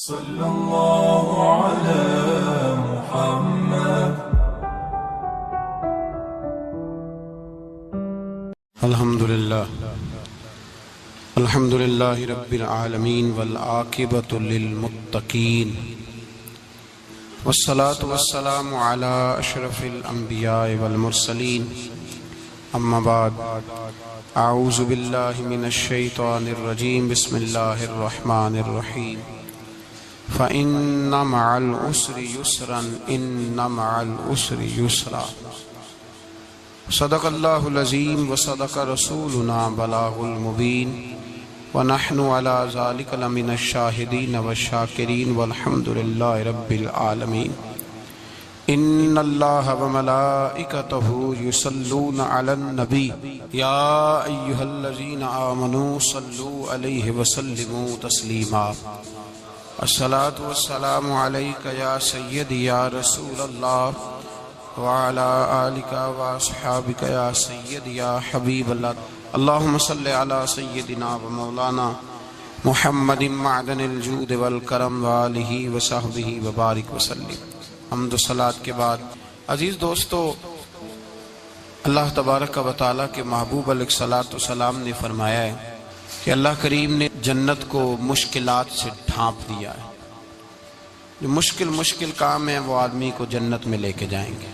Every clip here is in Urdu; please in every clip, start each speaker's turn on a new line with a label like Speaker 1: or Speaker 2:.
Speaker 1: صلى الله على محمد.
Speaker 2: الحمد لله رب العالمين والعاقبة للمتقين والصلاة والسلام على أشرف الأنبياء والمرسلين. أما بعد، أعوذ بالله من الشيطان الرجيم. بسم الله الرحمن الرحيم. فإن مع العسر يسرا إن مع العسر يسرا. صدق الله العظيم وصدق رسولنا بلاغ المبين ونحن على ذلك لمن الشاهدين والشاكرين والحمد لله رب العالمين. إن الله وملائكته يصلون على النبي يا أيها الذين آمنوا صلوا عليه وسلموا تسليما. الصلاة والسلام عليك يا سيدي يا رسول الله وعلى آلك وأصحابك يا سيدي يا حبيب الله. اللهم صل على سيدنا ومولانا محمد معدن الجود والکرم وآلہ وصحبہ وبارک وسلم. حمد و صلاۃ کے بعد عزیز دوستو، اللہ تبارک و تعالیٰ کے محبوب علیہ الصلاۃ والسلام نے فرمایا ہے کہ اللہ کریم نے جنت کو مشکلات سے ڈھانپ دیا ہے. جو مشکل کام ہیں وہ آدمی کو جنت میں لے کے جائیں گے،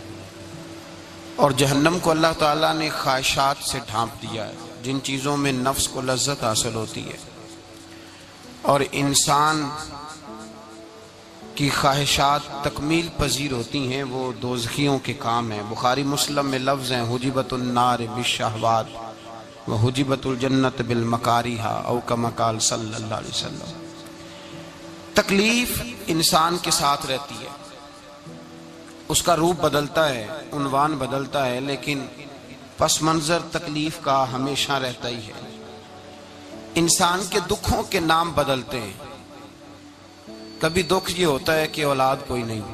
Speaker 2: اور جہنم کو اللہ تعالیٰ نے خواہشات سے ڈھانپ دیا ہے، جن چیزوں میں نفس کو لذت حاصل ہوتی ہے اور انسان کی خواہشات تکمیل پذیر ہوتی ہیں، وہ دوزخیوں کے کام ہیں. بخاری مسلم میں لفظ ہیں حجبت النار بالشہوات وحجبت الجنت بالمکاریہ او کما قال صلی اللہ علیہ وسلم. تکلیف انسان کے ساتھ رہتی ہے، اس کا روپ بدلتا ہے، عنوان بدلتا ہے، لیکن پس منظر تکلیف کا ہمیشہ رہتا ہی ہے. انسان کے دکھوں کے نام بدلتے ہیں. کبھی دکھ یہ ہوتا ہے کہ اولاد کوئی نہیں،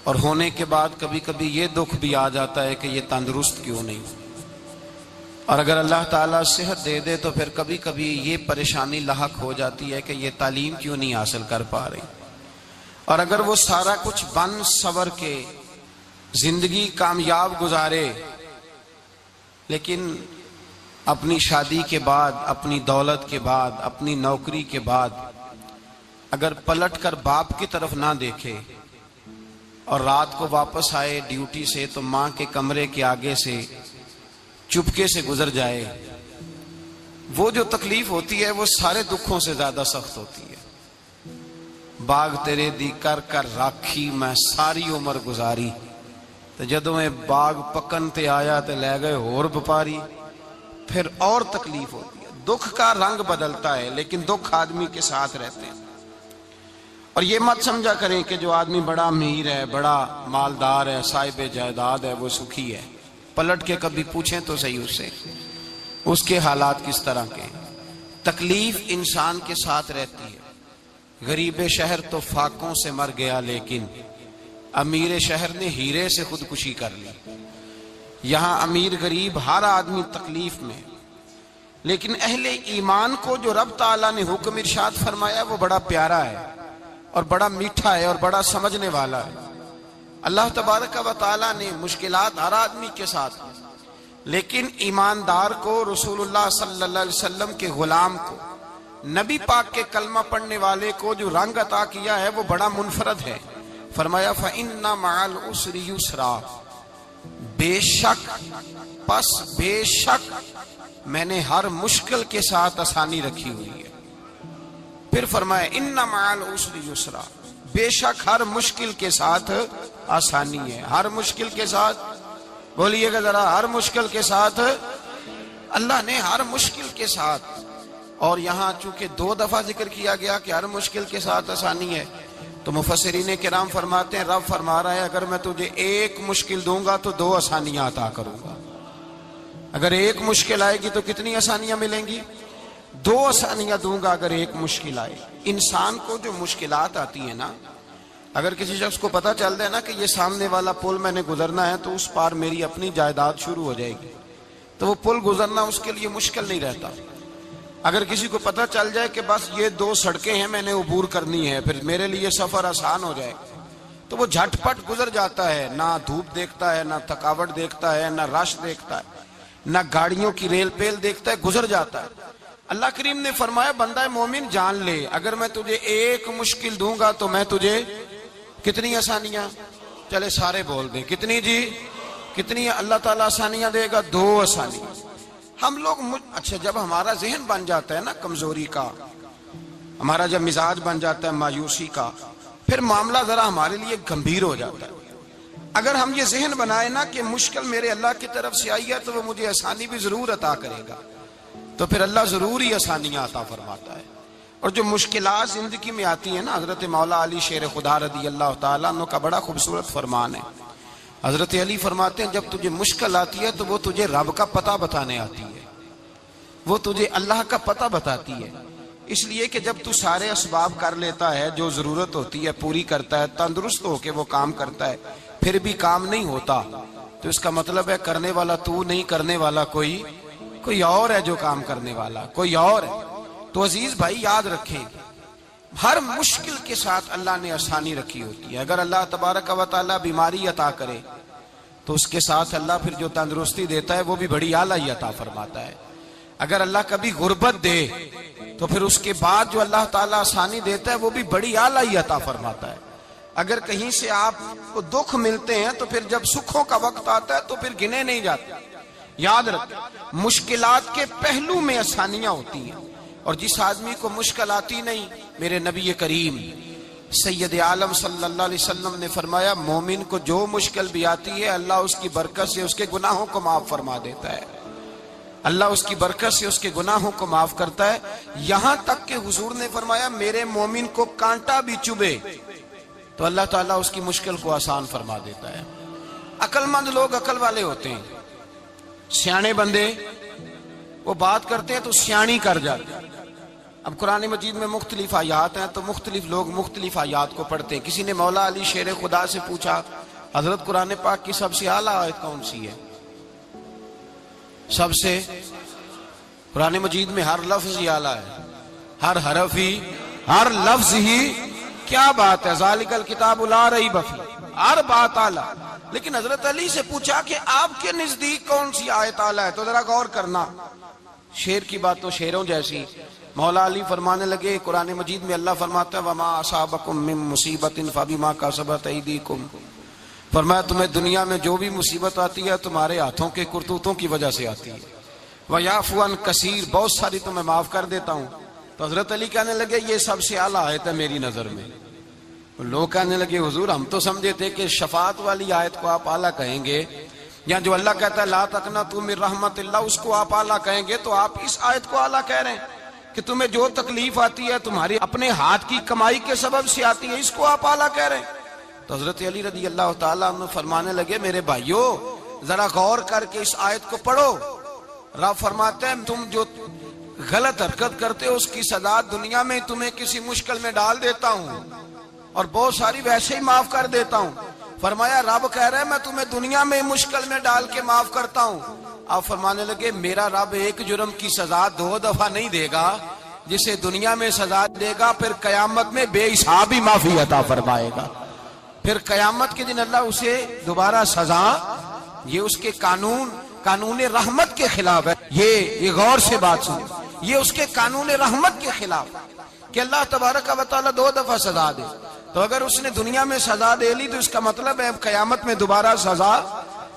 Speaker 2: اور ہونے کے بعد کبھی کبھی یہ دکھ بھی آ جاتا ہے کہ یہ تندرست کیوں نہیں، اور اگر اللہ تعالیٰ صحت دے دے تو پھر کبھی کبھی یہ پریشانی لاحق ہو جاتی ہے کہ یہ تعلیم کیوں نہیں حاصل کر پا رہی. اور اگر وہ سارا کچھ بن سور کے زندگی کامیاب گزارے، لیکن اپنی شادی کے بعد، اپنی دولت کے بعد، اپنی نوکری کے بعد اگر پلٹ کر باپ کی طرف نہ دیکھے اور رات کو واپس آئے ڈیوٹی سے تو ماں کے کمرے کے آگے سے چپکے سے گزر جائے، وہ جو تکلیف ہوتی ہے وہ سارے دکھوں سے زیادہ سخت ہوتی ہے. باغ تیرے دی کر کر راکھی میں ساری عمر گزاری، تو جدوں میں باغ پکن تے آیا تے لے گئے اور بپاری. پھر اور تکلیف ہوتی ہے. دکھ کا رنگ بدلتا ہے، لیکن دکھ آدمی کے ساتھ رہتے ہیں. اور یہ مت سمجھا کریں کہ جو آدمی بڑا امیر ہے، بڑا مالدار ہے، صاحب جائیداد ہے، وہ سکھی ہے. پلٹ کے کبھی پوچھیں تو صحیح اس سے، اس کے حالات کس طرح کے. تکلیف انسان کے ساتھ رہتی ہے. غریب شہر تو فاقوں سے مر گیا، لیکن امیر شہر نے ہیرے سے خودکشی کر لی. یہاں امیر غریب ہر آدمی تکلیف میں، لیکن اہل ایمان کو جو رب تعالیٰ نے حکم ارشاد فرمایا وہ بڑا پیارا ہے اور بڑا میٹھا ہے اور بڑا سمجھنے والا ہے. اللہ تبارک و تعالیٰ نے مشکلات ہر آدمی کے ساتھ، لیکن ایماندار کو، رسول اللہ صلی اللہ علیہ وسلم کے غلام کو، نبی پاک کے کلمہ پڑھنے والے کو جو رنگ عطا کیا ہے وہ بڑا منفرد ہے. فرمایا فَإِنَّ مَعَ الْعُسْرِ يُسْرًا، بے شک میں نے ہر مشکل کے ساتھ آسانی رکھی ہوئی ہے. پھر فرمایا اِنَّ مَعَ الْعُسْرِ يُسْرًا، بے شک ہر مشکل کے ساتھ آسانی ہے. ہر مشکل کے ساتھ بولیے گا ذرا، ہر مشکل کے ساتھ. اللہ نے ہر مشکل کے ساتھ، اور یہاں چونکہ 2 دفعہ ذکر کیا گیا کہ ہر مشکل کے ساتھ آسانی ہے، تو مفسرین کرام فرماتے ہیں رب فرما رہا ہے اگر میں تجھے 1 مشکل دوں گا تو 2 آسانیاں عطا کروں گا. اگر 1 مشکل آئے گی تو کتنی آسانیاں ملیں گی؟ 2 آسانیاں دوں گا اگر 1 مشکل آئے. انسان کو جو مشکلات آتی ہیں نا، اگر کسی شخص کو پتہ چل جائے نا کہ یہ سامنے والا پل میں نے گزرنا ہے تو اس پار میری اپنی جائیداد شروع ہو جائے گی، تو وہ پل گزرنا اس کے لیے مشکل نہیں رہتا. اگر کسی کو پتہ چل جائے کہ بس یہ 2 سڑکیں ہیں میں نے عبور کرنی ہے پھر میرے لیے سفر آسان ہو جائے تو وہ جھٹ پٹ گزر جاتا ہے، نہ دھوپ دیکھتا ہے، نہ تھکاوٹ دیکھتا ہے، نہ رش دیکھتا ہے، نہ گاڑیوں کی ریل پیل دیکھتا ہے، گزر جاتا ہے۔ اللہ کریم نے فرمایا بندہ مومن جان لے اگر میں تجھے ایک مشکل دوں گا تو میں تجھے کتنی آسانیاں، چلے سارے بول دیں کتنی جی، کتنی اللہ تعالیٰ آسانیاں دے گا؟ 2 آسانیاں۔ ہم لوگ اچھا جب ہمارا ذہن بن جاتا ہے نا کمزوری کا، ہمارا جب مزاج بن جاتا ہے مایوسی کا، پھر معاملہ ذرا ہمارے لیے گمبھیر ہو جاتا ہے۔ اگر ہم یہ ذہن بنائے نا کہ مشکل میرے اللہ کی طرف سے آئی ہے تو وہ مجھے آسانی بھی ضرور عطا کرے گا، تو پھر اللہ ضرور ہی آسانیاں عطا فرماتا ہے۔ اور جو مشکلات زندگی میں آتی ہیں نا، حضرت مولا علی شیر خدا رضی اللہ تعالیٰ عنہ کا بڑا خوبصورت فرمان ہے۔ حضرت علی فرماتے ہیں جب تجھے مشکل آتی ہے تو وہ تجھے رب کا پتہ بتانے آتی ہے، وہ تجھے اللہ کا پتہ بتاتی ہے، اس لیے کہ جب تو سارے اسباب کر لیتا ہے، جو ضرورت ہوتی ہے پوری کرتا ہے، تندرست ہو کے وہ کام کرتا ہے، پھر بھی کام نہیں ہوتا تو اس کا مطلب ہے کرنے والا تو نہیں، کرنے والا کوئی اور ہے جو کام کرنے والا کوئی اور ہے۔ تو عزیز بھائی یاد رکھیں ہر مشکل کے ساتھ اللہ نے آسانی رکھی ہوتی ہے۔ اگر اللہ تبارک و تعالیٰ بیماری عطا کرے تو اس کے ساتھ اللہ پھر جو تندرستی دیتا ہے وہ بھی بڑی اعلیٰ ہی عطا فرماتا ہے۔ اگر اللہ کبھی غربت دے تو پھر اس کے بعد جو اللہ تعالیٰ آسانی دیتا ہے وہ بھی بڑی اعلیٰ ہی عطا فرماتا ہے۔ اگر کہیں سے آپ کو دکھ ملتے ہیں تو پھر جب سکھوں کا وقت آتا ہے تو پھر گنے نہیں جاتے۔ یاد رکھیں مشکلات کے پہلو میں آسانیاں ہوتی ہیں، اور جس آدمی کو مشکل آتی نہیں، میرے نبی کریم سید عالم صلی اللہ علیہ وسلم نے فرمایا مومن کو جو مشکل بھی آتی ہے اللہ اس کی برکت سے اس کے گناہوں کو معاف فرما دیتا ہے، اللہ اس کی برکت سے اس کے گناہوں کو معاف کرتا ہے، یہاں تک کہ حضور نے فرمایا میرے مومن کو کانٹا بھی چبھے تو اللہ تعالیٰ اس کی مشکل کو آسان فرما دیتا ہے۔ عقل مند لوگ عقل والے ہوتے ہیں، سیانے بندے وہ بات کرتے ہیں تو سیانی کر جاتے ہیں۔ اب قرآن مجید میں مختلف آیات ہیں تو مختلف لوگ مختلف آیات کو پڑھتے ہیں۔ کسی نے مولا علی شیر خدا سے پوچھا حضرت قرآن پاک کی سب سے اعلیٰ آیت کون سی ہے؟ سب سے قرآن مجید میں ہر لفظ ہی اعلیٰ ہے، ہر حرف ہی، ہر لفظ ہی، کیا بات ہے، ذالک الکتاب لا ریب فیہ، ہر بات اعلیٰ۔ لیکن حضرت علی سے پوچھا کہ آپ کے نزدیک کون سی آیت اعلیٰ ہے تو ذرا غور کرنا، شیر کی بات تو شیروں جیسی۔ مولا علی فرمانے لگے قرآن مجید میں اللہ فرماتا ہے وما اصابکم من مصیبت فبما کسبت ایدیکم، فرمایا تمہیں دنیا میں جو بھی مصیبت آتی ہے تمہارے ہاتھوں کے کرتوتوں کی وجہ سے آتی ہے، ویعفو عن کثیر، بہت ساری تو میں معاف کر دیتا ہوں۔ تو حضرت علی کہنے لگے یہ سب سے اعلیٰ آیت ہے میری نظر میں۔ لوگ کہنے لگے حضور ہم تو سمجھے تھے کہ شفاعت والی آیت کو آپ اعلیٰ کہیں گے، یا جو اللہ کہتا ہے لا تقنطوا من رحمت اللہ اس کو آپ اعلیٰ کہیں گے، تو آپ اس آیت کو اعلیٰ کہہ رہے ہیں کہ تمہیں جو تکلیف آتی ہے تمہاری اپنے ہاتھ کی کمائی کے سبب سے آتی ہے، اس کو آپ اعلیٰ کہہ رہے ہیں۔ تو حضرت علی رضی اللہ تعالیٰ عنہ فرمانے لگے میرے بھائیو ذرا غور کر کے اس آیت کو پڑھو، رب فرماتے ہیں تم جو غلط حرکت کرتے ہو اس کی سزا دنیا میں تمہیں کسی مشکل میں ڈال دیتا ہوں اور بہت ساری ویسے ہی معاف کر دیتا ہوں۔ فرمایا رب کہہ رہے ہیں میں تمہیں دنیا میں مشکل میں ڈال کے معاف کرتا ہوں۔ آپ فرمانے لگے میرا رب ایک جرم کی سزا 2 دفعہ نہیں دے گا، جسے دنیا میں سزا دے گا پھر قیامت میں بے حساب ہی معافی عطا فرمائے گا، پھر قیامت کے دن اللہ اسے دوبارہ سزا، یہ اس کے قانون رحمت کے خلاف ہے، یہ غور سے بات سنیں، یہ اس کے قانون رحمت کے خلاف کہ اللہ تبارک و تعالیٰ 2 دفعہ سزا دے۔ تو اگر اس نے دنیا میں سزا دے لی تو اس کا مطلب ہے قیامت میں دوبارہ سزا،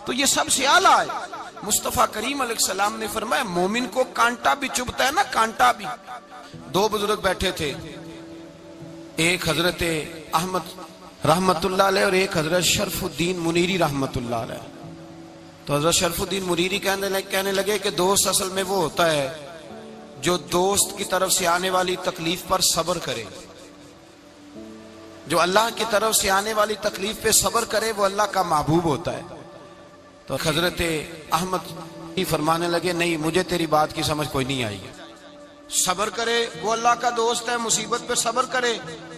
Speaker 2: تو یہ سب سے اعلیٰ ہے۔ مصطفیٰ کریم علیہ السلام نے فرمایا مومن کو کانٹا بھی چبھتا ہے نا، کانٹا بھی۔ 2 بزرگ بیٹھے تھے، ایک حضرت احمد رحمت اللہ علیہ اور ایک حضرت شرف الدین منیری رحمت اللہ علیہ۔ تو حضرت شرف الدین منیری کہنے لگے کہ دوست اصل میں وہ ہوتا ہے جو دوست کی طرف سے آنے والی تکلیف پر صبر کرے، جو اللہ کی طرف سے آنے والی تکلیف پہ صبر کرے وہ اللہ کا محبوب ہوتا ہے۔ تو حضرت احمد فرمانے لگے نہیں مجھے تیری بات کی سمجھ کوئی نہیں آئی، صبر کرے وہ اللہ کا دوست ہے، مصیبت پہ صبر کرے۔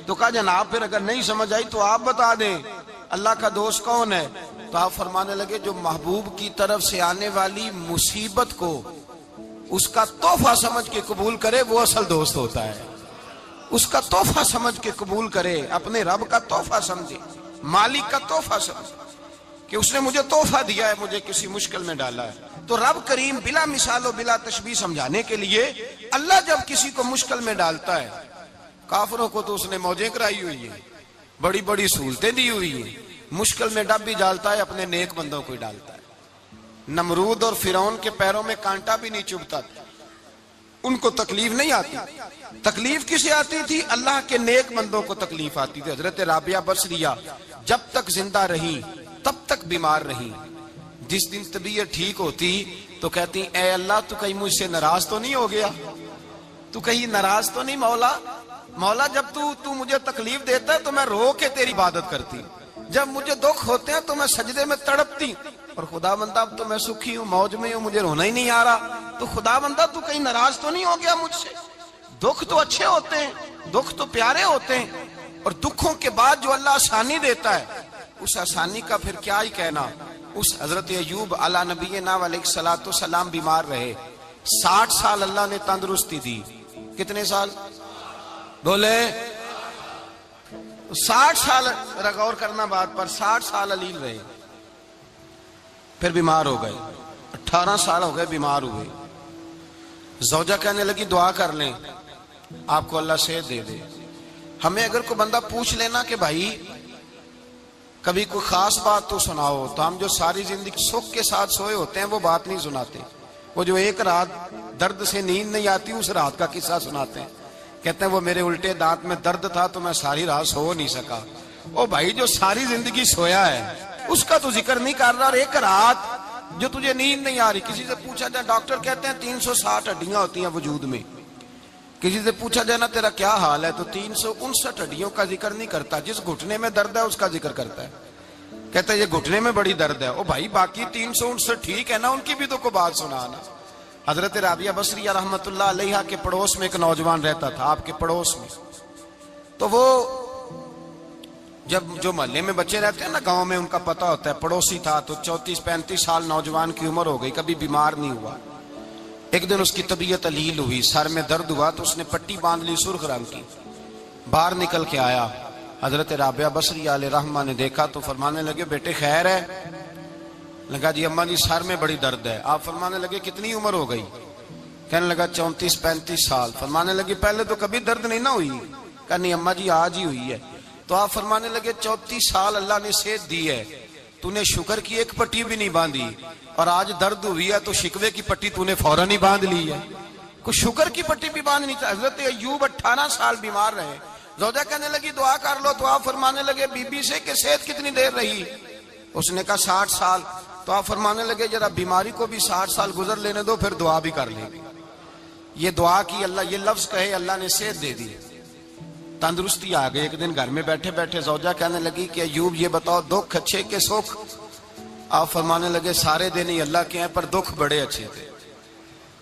Speaker 2: تو کہا جناب پھر اگر نہیں سمجھ آئی تو آپ بتا دیں اللہ کا دوست کون ہے؟ تو آپ فرمانے لگے جو محبوب کی طرف سے آنے والی مصیبت کو اس کا تحفہ سمجھ کے قبول کرے وہ اصل دوست ہوتا ہے. اس کا تحفہ سمجھ کے قبول کرے, اپنے رب کا تحفہ سمجھے, مالک کا تحفہ سمجھے کہ اس نے مجھے تحفہ دیا ہے, مجھے کسی مشکل میں ڈالا ہے. تو رب کریم بلا مثال و بلا تشبیہ سمجھانے کے لیے اللہ جب کسی کو مشکل میں ڈالتا ہے, کافروں کو تو اس نے موجیں کرائی ہوئی ہیں, بڑی بڑی سہولتیں دی ہوئی ہیں, مشکل میں ڈب بھی ڈالتا ہے, اپنے نیک بندوں کو ہی ڈالتا ہے. نمرود اور فرعون کے پیروں میں کانٹا بھی نہیں چبھتا, ان کو تکلیف نہیں آتی. تکلیف کسے آتی تھی؟ اللہ کے نیک بندوں کو تکلیف آتی تھی. حضرت رابعہ بصریہ جب تک زندہ رہی تب تک بیمار رہی. جس دن طبیعت ٹھیک ہوتی تو کہتی اے اللہ تو کہیں مجھ سے ناراض تو نہیں ہو گیا, تو کہیں ناراض تو نہیں مولا. مولا جب تو مجھے تکلیف دیتا ہے تو میں رو کے تیری عبادت کرتی, جب مجھے دکھ ہوتے ہیں تو میں سجدے میں تڑپتی, اور خدا بندہ اب تو میں سکھی ہوں, موج میں ہوں, مجھے رونا ہی نہیں آ رہا. تو خدا بندہ تو کہیں ناراض تو نہیں ہو گیا مجھ سے؟ دکھ تو اچھے ہوتے ہیں, دکھ تو پیارے ہوتے ہیں, اور دکھوں کے بعد جو اللہ آسانی دیتا ہے اس آسانی کا پھر کیا ہی کہنا. اس حضرت ایوب علی نبینا علیہ الصلوۃ والسلام بیمار رہے, 60 سال اللہ نے تندرستی دی. کتنے سال بولے؟ 60 سال غور کرنا بات پر, 60 سال علیل رہے, پھر بیمار ہو گئے. 18 سال ہو گئے بیمار ہوئے. زوجہ کہنے لگی دعا کر لیں آپ کو اللہ صحت دے دے. ہمیں اگر کوئی بندہ پوچھ لینا کہ بھائی کبھی کوئی خاص بات تو سناؤ, تو ہم جو ساری زندگی سکھ کے ساتھ سوئے ہوتے ہیں وہ بات نہیں سناتے. وہ جو ایک رات درد سے نیند نہیں آتی اس رات کا قصہ سناتے ہیں. کہتے ہیں وہ میرے الٹے دانت میں درد تھا تو میں ساری رات سو نہیں سکا. او بھائی جو ساری زندگی سویا ہے اس کا تو ذکر نہیں کر رہا, اور ایک رات جو تجھے نیند نہیں آ رہی. کسی سے پوچھا جائے, ڈاکٹر کہتے ہیں 360 ہڈیاں ہوتی ہیں وجود میں. کسی سے پوچھا جائے نا تیرا کیا حال ہے, تو 359 ہڈیوں کا ذکر نہیں کرتا, جس گھٹنے میں درد ہے اس کا ذکر کرتا ہے. کہتا ہے یہ گھٹنے میں بڑی درد ہے. او بھائی باقی 359 ٹھیک ہے نا, ان کی بھی تو کوئی بات سنا نا. حضرت رابعہ بصریہ رحمت اللہ علیہ کے پڑوس میں ایک نوجوان رہتا تھا, آپ کے پڑوس میں. تو وہ جب جو محلے میں بچے رہتے ہیں نا گاؤں میں, ان کا پتہ ہوتا ہے. پڑوسی تھا تو 34-35 سال نوجوان کی عمر ہو گئی, کبھی بیمار نہیں ہوا. ایک دن اس کی طبیعت علیل ہوئی, سر میں درد ہوا, تو اس نے پٹی باندھ لی سرخ رنگ کی, باہر نکل کے آیا. حضرت رابعہ بصریہ علیہ رحمہ نے دیکھا تو فرمانے لگے بیٹے خیر ہے؟ لگا جی اماں جی سر میں بڑی درد ہے. آپ فرمانے لگے کتنی عمر ہو گئی؟ کہنے لگا 34-35 سال. فرمانے لگے پہلے تو کبھی درد نہیں نہ ہوئی؟ کہا نہیں اماں جی آج ہی ہوئی ہے. تو آپ فرمانے لگے 34 سال اللہ نے صحت دی ہے, تو نے شکر کی ایک پٹی بھی نہیں باندھی, اور آج درد ہوئی ہے تو شکوے کی پٹی تو نے فوراً ہی باندھ لی ہے. کوئی شکر کی پٹی بھی باندھنی چاہیے. حضرت ایوب 18 سال بیمار رہے. زوجہ کہنے لگی دعا کر لو, تو آپ فرمانے لگے بی بی سے کہ صحت کتنی دیر رہی؟ اس نے کہا 60 سال. تو آپ فرمانے لگے ذرا بیماری کو بھی 60 سال گزر لینے دو, پھر دعا بھی کر لیں گے. یہ دعا کی, اللہ یہ لفظ کہے اللہ نے صحت دے دی, تندرستی آ گئی. ایک دن گھر میں بیٹھے بیٹھے زوجہ کہنے لگی کہ ایوب یہ بتاؤ دکھ اچھے کہ سکھ؟ آپ فرمانے لگے سارے دن ہی اللہ کے ہیں, پر دکھ بڑے اچھے تھے.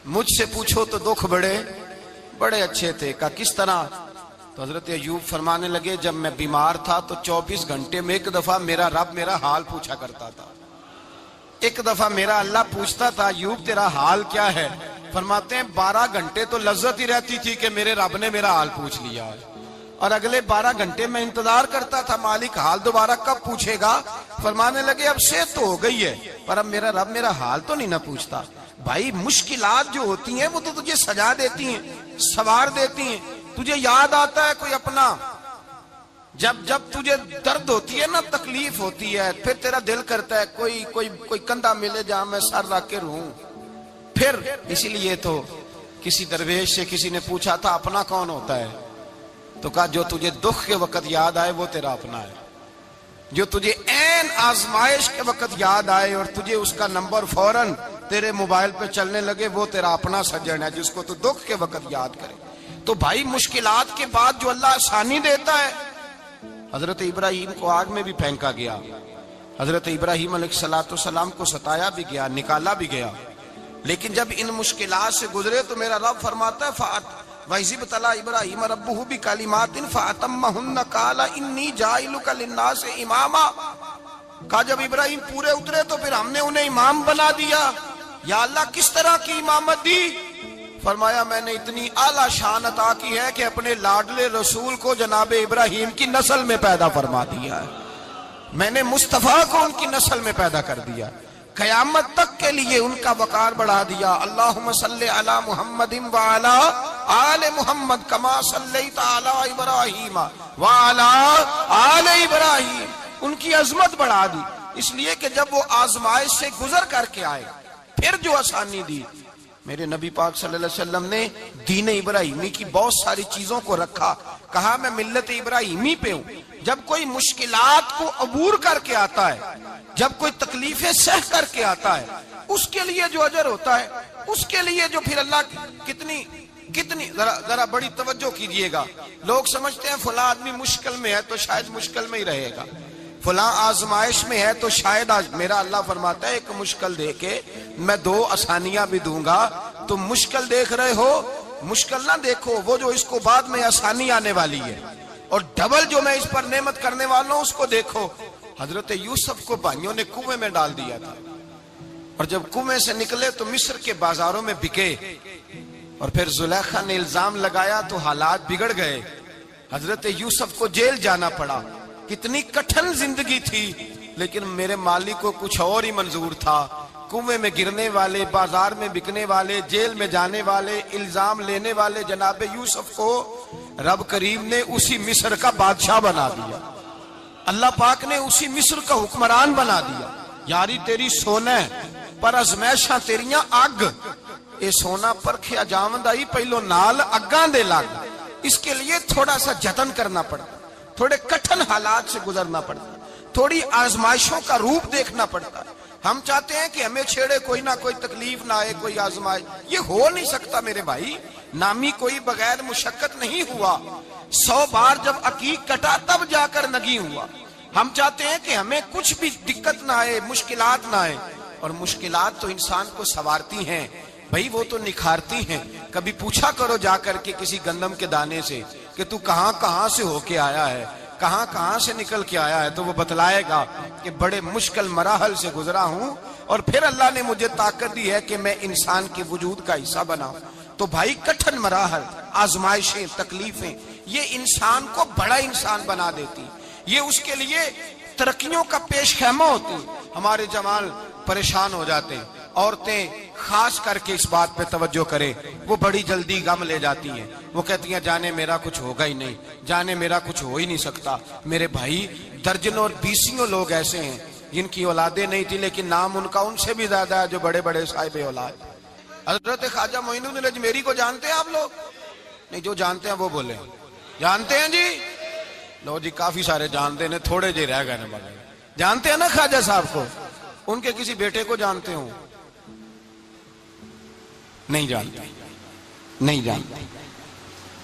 Speaker 2: مجھ سے پوچھو تو دکھ بڑے اچھے تھے. کہا کس طرح؟ تو حضرت ایوب فرمانے لگے جب میں بیمار تھا تو 24 گھنٹے میں ایک دفعہ میرا رب میرا حال پوچھا کرتا تھا. ایک دفعہ میرا اللہ پوچھتا تھا ایوب تیرا حال کیا ہے؟ فرماتے ہیں 12 گھنٹے تو لذت ہی رہتی تھی کہ میرے رب نے میرا حال پوچھ لیا ہے, اور اگلے 12 گھنٹے میں انتظار کرتا تھا مالک حال دوبارہ کب پوچھے گا. فرمانے لگے اب صحت تو ہو گئی ہے, پر اب میرا رب میرا حال تو نہیں نہ پوچھتا. بھائی مشکلات جو ہوتی ہیں وہ تو تجھے سجا دیتی ہیں, سوار دیتی ہیں. تجھے یاد آتا ہے کوئی اپنا, جب تجھے درد ہوتی ہے نا, تکلیف ہوتی ہے, پھر تیرا دل کرتا ہے کوئی کندھا ملے جہاں میں سر رکھ کے رہوں. پھر اسی لیے تو کسی درویش سے کسی نے پوچھا تھا اپنا کون ہوتا ہے؟ تو کہا جو تجھے دکھ کے وقت یاد آئے وہ تیرا اپنا ہے. جو تجھے عین آزمائش کے وقت یاد آئے اور تجھے اس کا نمبر فوراً تیرے موبائل پہ چلنے لگے, وہ تیرا اپنا سجن ہے جس کو تو دکھ کے وقت یاد کرے. تو بھائی مشکلات کے بعد جو اللہ آسانی دیتا ہے. حضرت ابراہیم کو آگ میں بھی پھینکا گیا, حضرت ابراہیم علیہ السلام کو ستایا بھی گیا, نکالا بھی گیا, لیکن جب ان مشکلات سے گزرے تو میرا رب فرماتا ہے وَإِذِ ابْتَلَىٰ إِبْرَاهِيمَ رَبُّهُ بِكَلِمَاتٍ فَأَتَمَّهُنَّ قَالَ إِنِّي جَاعِلُكَ لِلنَّاسِ إِمَامًا. کہا جب ابراہیم پورے اترے تو پھر ہم نے انہیں امام بنا دیا. یا اللہ کس طرح کی امامت دی؟ فرمایا میں نے اتنی اعلیٰ شان عطا کی ہے کہ اپنے لاڈلے رسول کو جناب ابراہیم کی نسل میں پیدا فرما دیا ہے، میں نے مصطفیٰ کو ان کی نسل میں پیدا کر دیا، قیامت تک کے لیے ان کا وقار بڑھا دیا۔ اللہم صلی علی محمد وعلی آل محمد کما صلیت علی ابراہیم وعلی آل ابراہیم، ان کی عظمت بڑھا دی، اس لیے کہ جب وہ آزمائش سے گزر کر کے آئے پھر جو آسانی دی، میرے نبی پاک صلی اللہ علیہ وسلم نے دین ابراہیمی کی بہت ساری چیزوں کو رکھا، کہا میں ملت ابراہیمی پہ ہوں۔ جب کوئی مشکلات کو عبور کر کے آتا ہے، جب کوئی تکلیفیں سہ کر کے آتا ہے، اس کے لیے جو اجر ہوتا ہے، اس کے لیے جو پھر اللہ کتنی ذرا بڑی توجہ کیجئے گا۔ لوگ سمجھتے ہیں فلاں آدمی مشکل میں ہے تو شاید مشکل میں ہی رہے گا، فلاں آزمائش میں ہے تو شاید میرا اللہ فرماتا ہے ایک مشکل دے کے میں دو آسانیاں بھی دوں گا۔ تم مشکل دیکھ رہے ہو، مشکل نہ دیکھو، وہ جو اس کو بعد میں آسانی آنے والی ہے، اور ڈبل جو میں اس پر نعمت کرنے والا ہوں اس کو دیکھو۔ حضرت یوسف کو بھائیوں نے کنویں میں ڈال دیا تھا، اور جب کنویں سے نکلے تو مصر کے بازاروں میں بکے، اور پھر زلیخا نے الزام لگایا تو حالات بگڑ گئے، حضرت یوسف کو جیل جانا پڑا۔ کتنی کٹھن زندگی تھی، لیکن میرے مالک کو کچھ اور ہی منظور تھا۔ کنویں میں گرنے والے، بازار میں بکنے والے، جیل میں جانے والے، الزام لینے والے جناب یوسف کو رب کریم نے اسی مصر کا بادشاہ بنا دیا، اللہ پاک نے اسی مصر کا حکمران بنا دیا۔ یاری تیری سونا ہے پر ازمیشاں تیریاں اگ، اے سونا پرکھیا جاوند آئی پہلو نال اگاں دے لگ، اس کے لیے تھوڑا سا جتن کرنا پڑتا، تھوڑے کٹھن حالات سے گزرنا پڑتا، تھوڑی آزمائشوں کا روپ دیکھنا پڑتا۔ ہم چاہتے ہیں کہ ہمیں چھیڑے کوئی نہ کوئی تکلیف نہ آئے، کوئی آزمائش، یہ ہو نہیں سکتا میرے بھائی۔ نامی کوئی بغیر مشقت نہیں ہوا، 100 بار جب عقیق کٹا تب جا کر نگی ہوا۔ ہم چاہتے ہیں کہ ہمیں کچھ بھی دقت نہ آئے، مشکلات نہ آئے، اور مشکلات تو انسان کو سنوارتی ہیں بھائی، وہ تو نکھارتی ہیں۔ کبھی پوچھا کرو جا کر کے کسی گندم کے دانے سے کہ تو کہاں کہاں سے ہو کے آیا ہے، کہاں کہاں سے نکل کے آیا ہے، تو وہ بتلائے گا کہ بڑے مشکل مراحل سے گزرا ہوں، اور پھر اللہ نے مجھے طاقت دی ہے کہ میں انسان کے وجود کا حصہ بناؤں۔ تو بھائی کٹھن مراحل، آزمائشیں، تکلیفیں، یہ انسان کو بڑا انسان بنا دیتی، یہ اس کے لیے ترقیوں کا پیش خیمہ ہوتی۔ ہمارے جوان پریشان ہو جاتے ہیں، عورتیں خاص کر کے اس بات پہ توجہ کریں، وہ بڑی جلدی غم لے جاتی ہیں، وہ کہتی ہیں جانے میرا کچھ ہوگا ہی نہیں، جانے میرا کچھ ہو ہی نہیں سکتا۔ میرے بھائی درجنوں اور بیسیوں لوگ ایسے ہیں جن کی اولادیں نہیں تھی، لیکن نام ان کا ان سے بھی زیادہ ہے جو بڑے بڑے صاحب اولاد۔ حضرت خواجہ معین الدین اجمیری کو جانتے ہیں آپ لوگ؟ نہیں، جو جانتے ہیں وہ بولیں، جانتے ہیں جی؟ لو جی کافی سارے جانتے ہیں، تھوڑے جی رہ گئے نا، جانتے ہیں نا خواجہ صاحب کو؟ ان کے کسی بیٹے کو جانتے ہوں؟ نہیں جانتے، نہیں جانتے،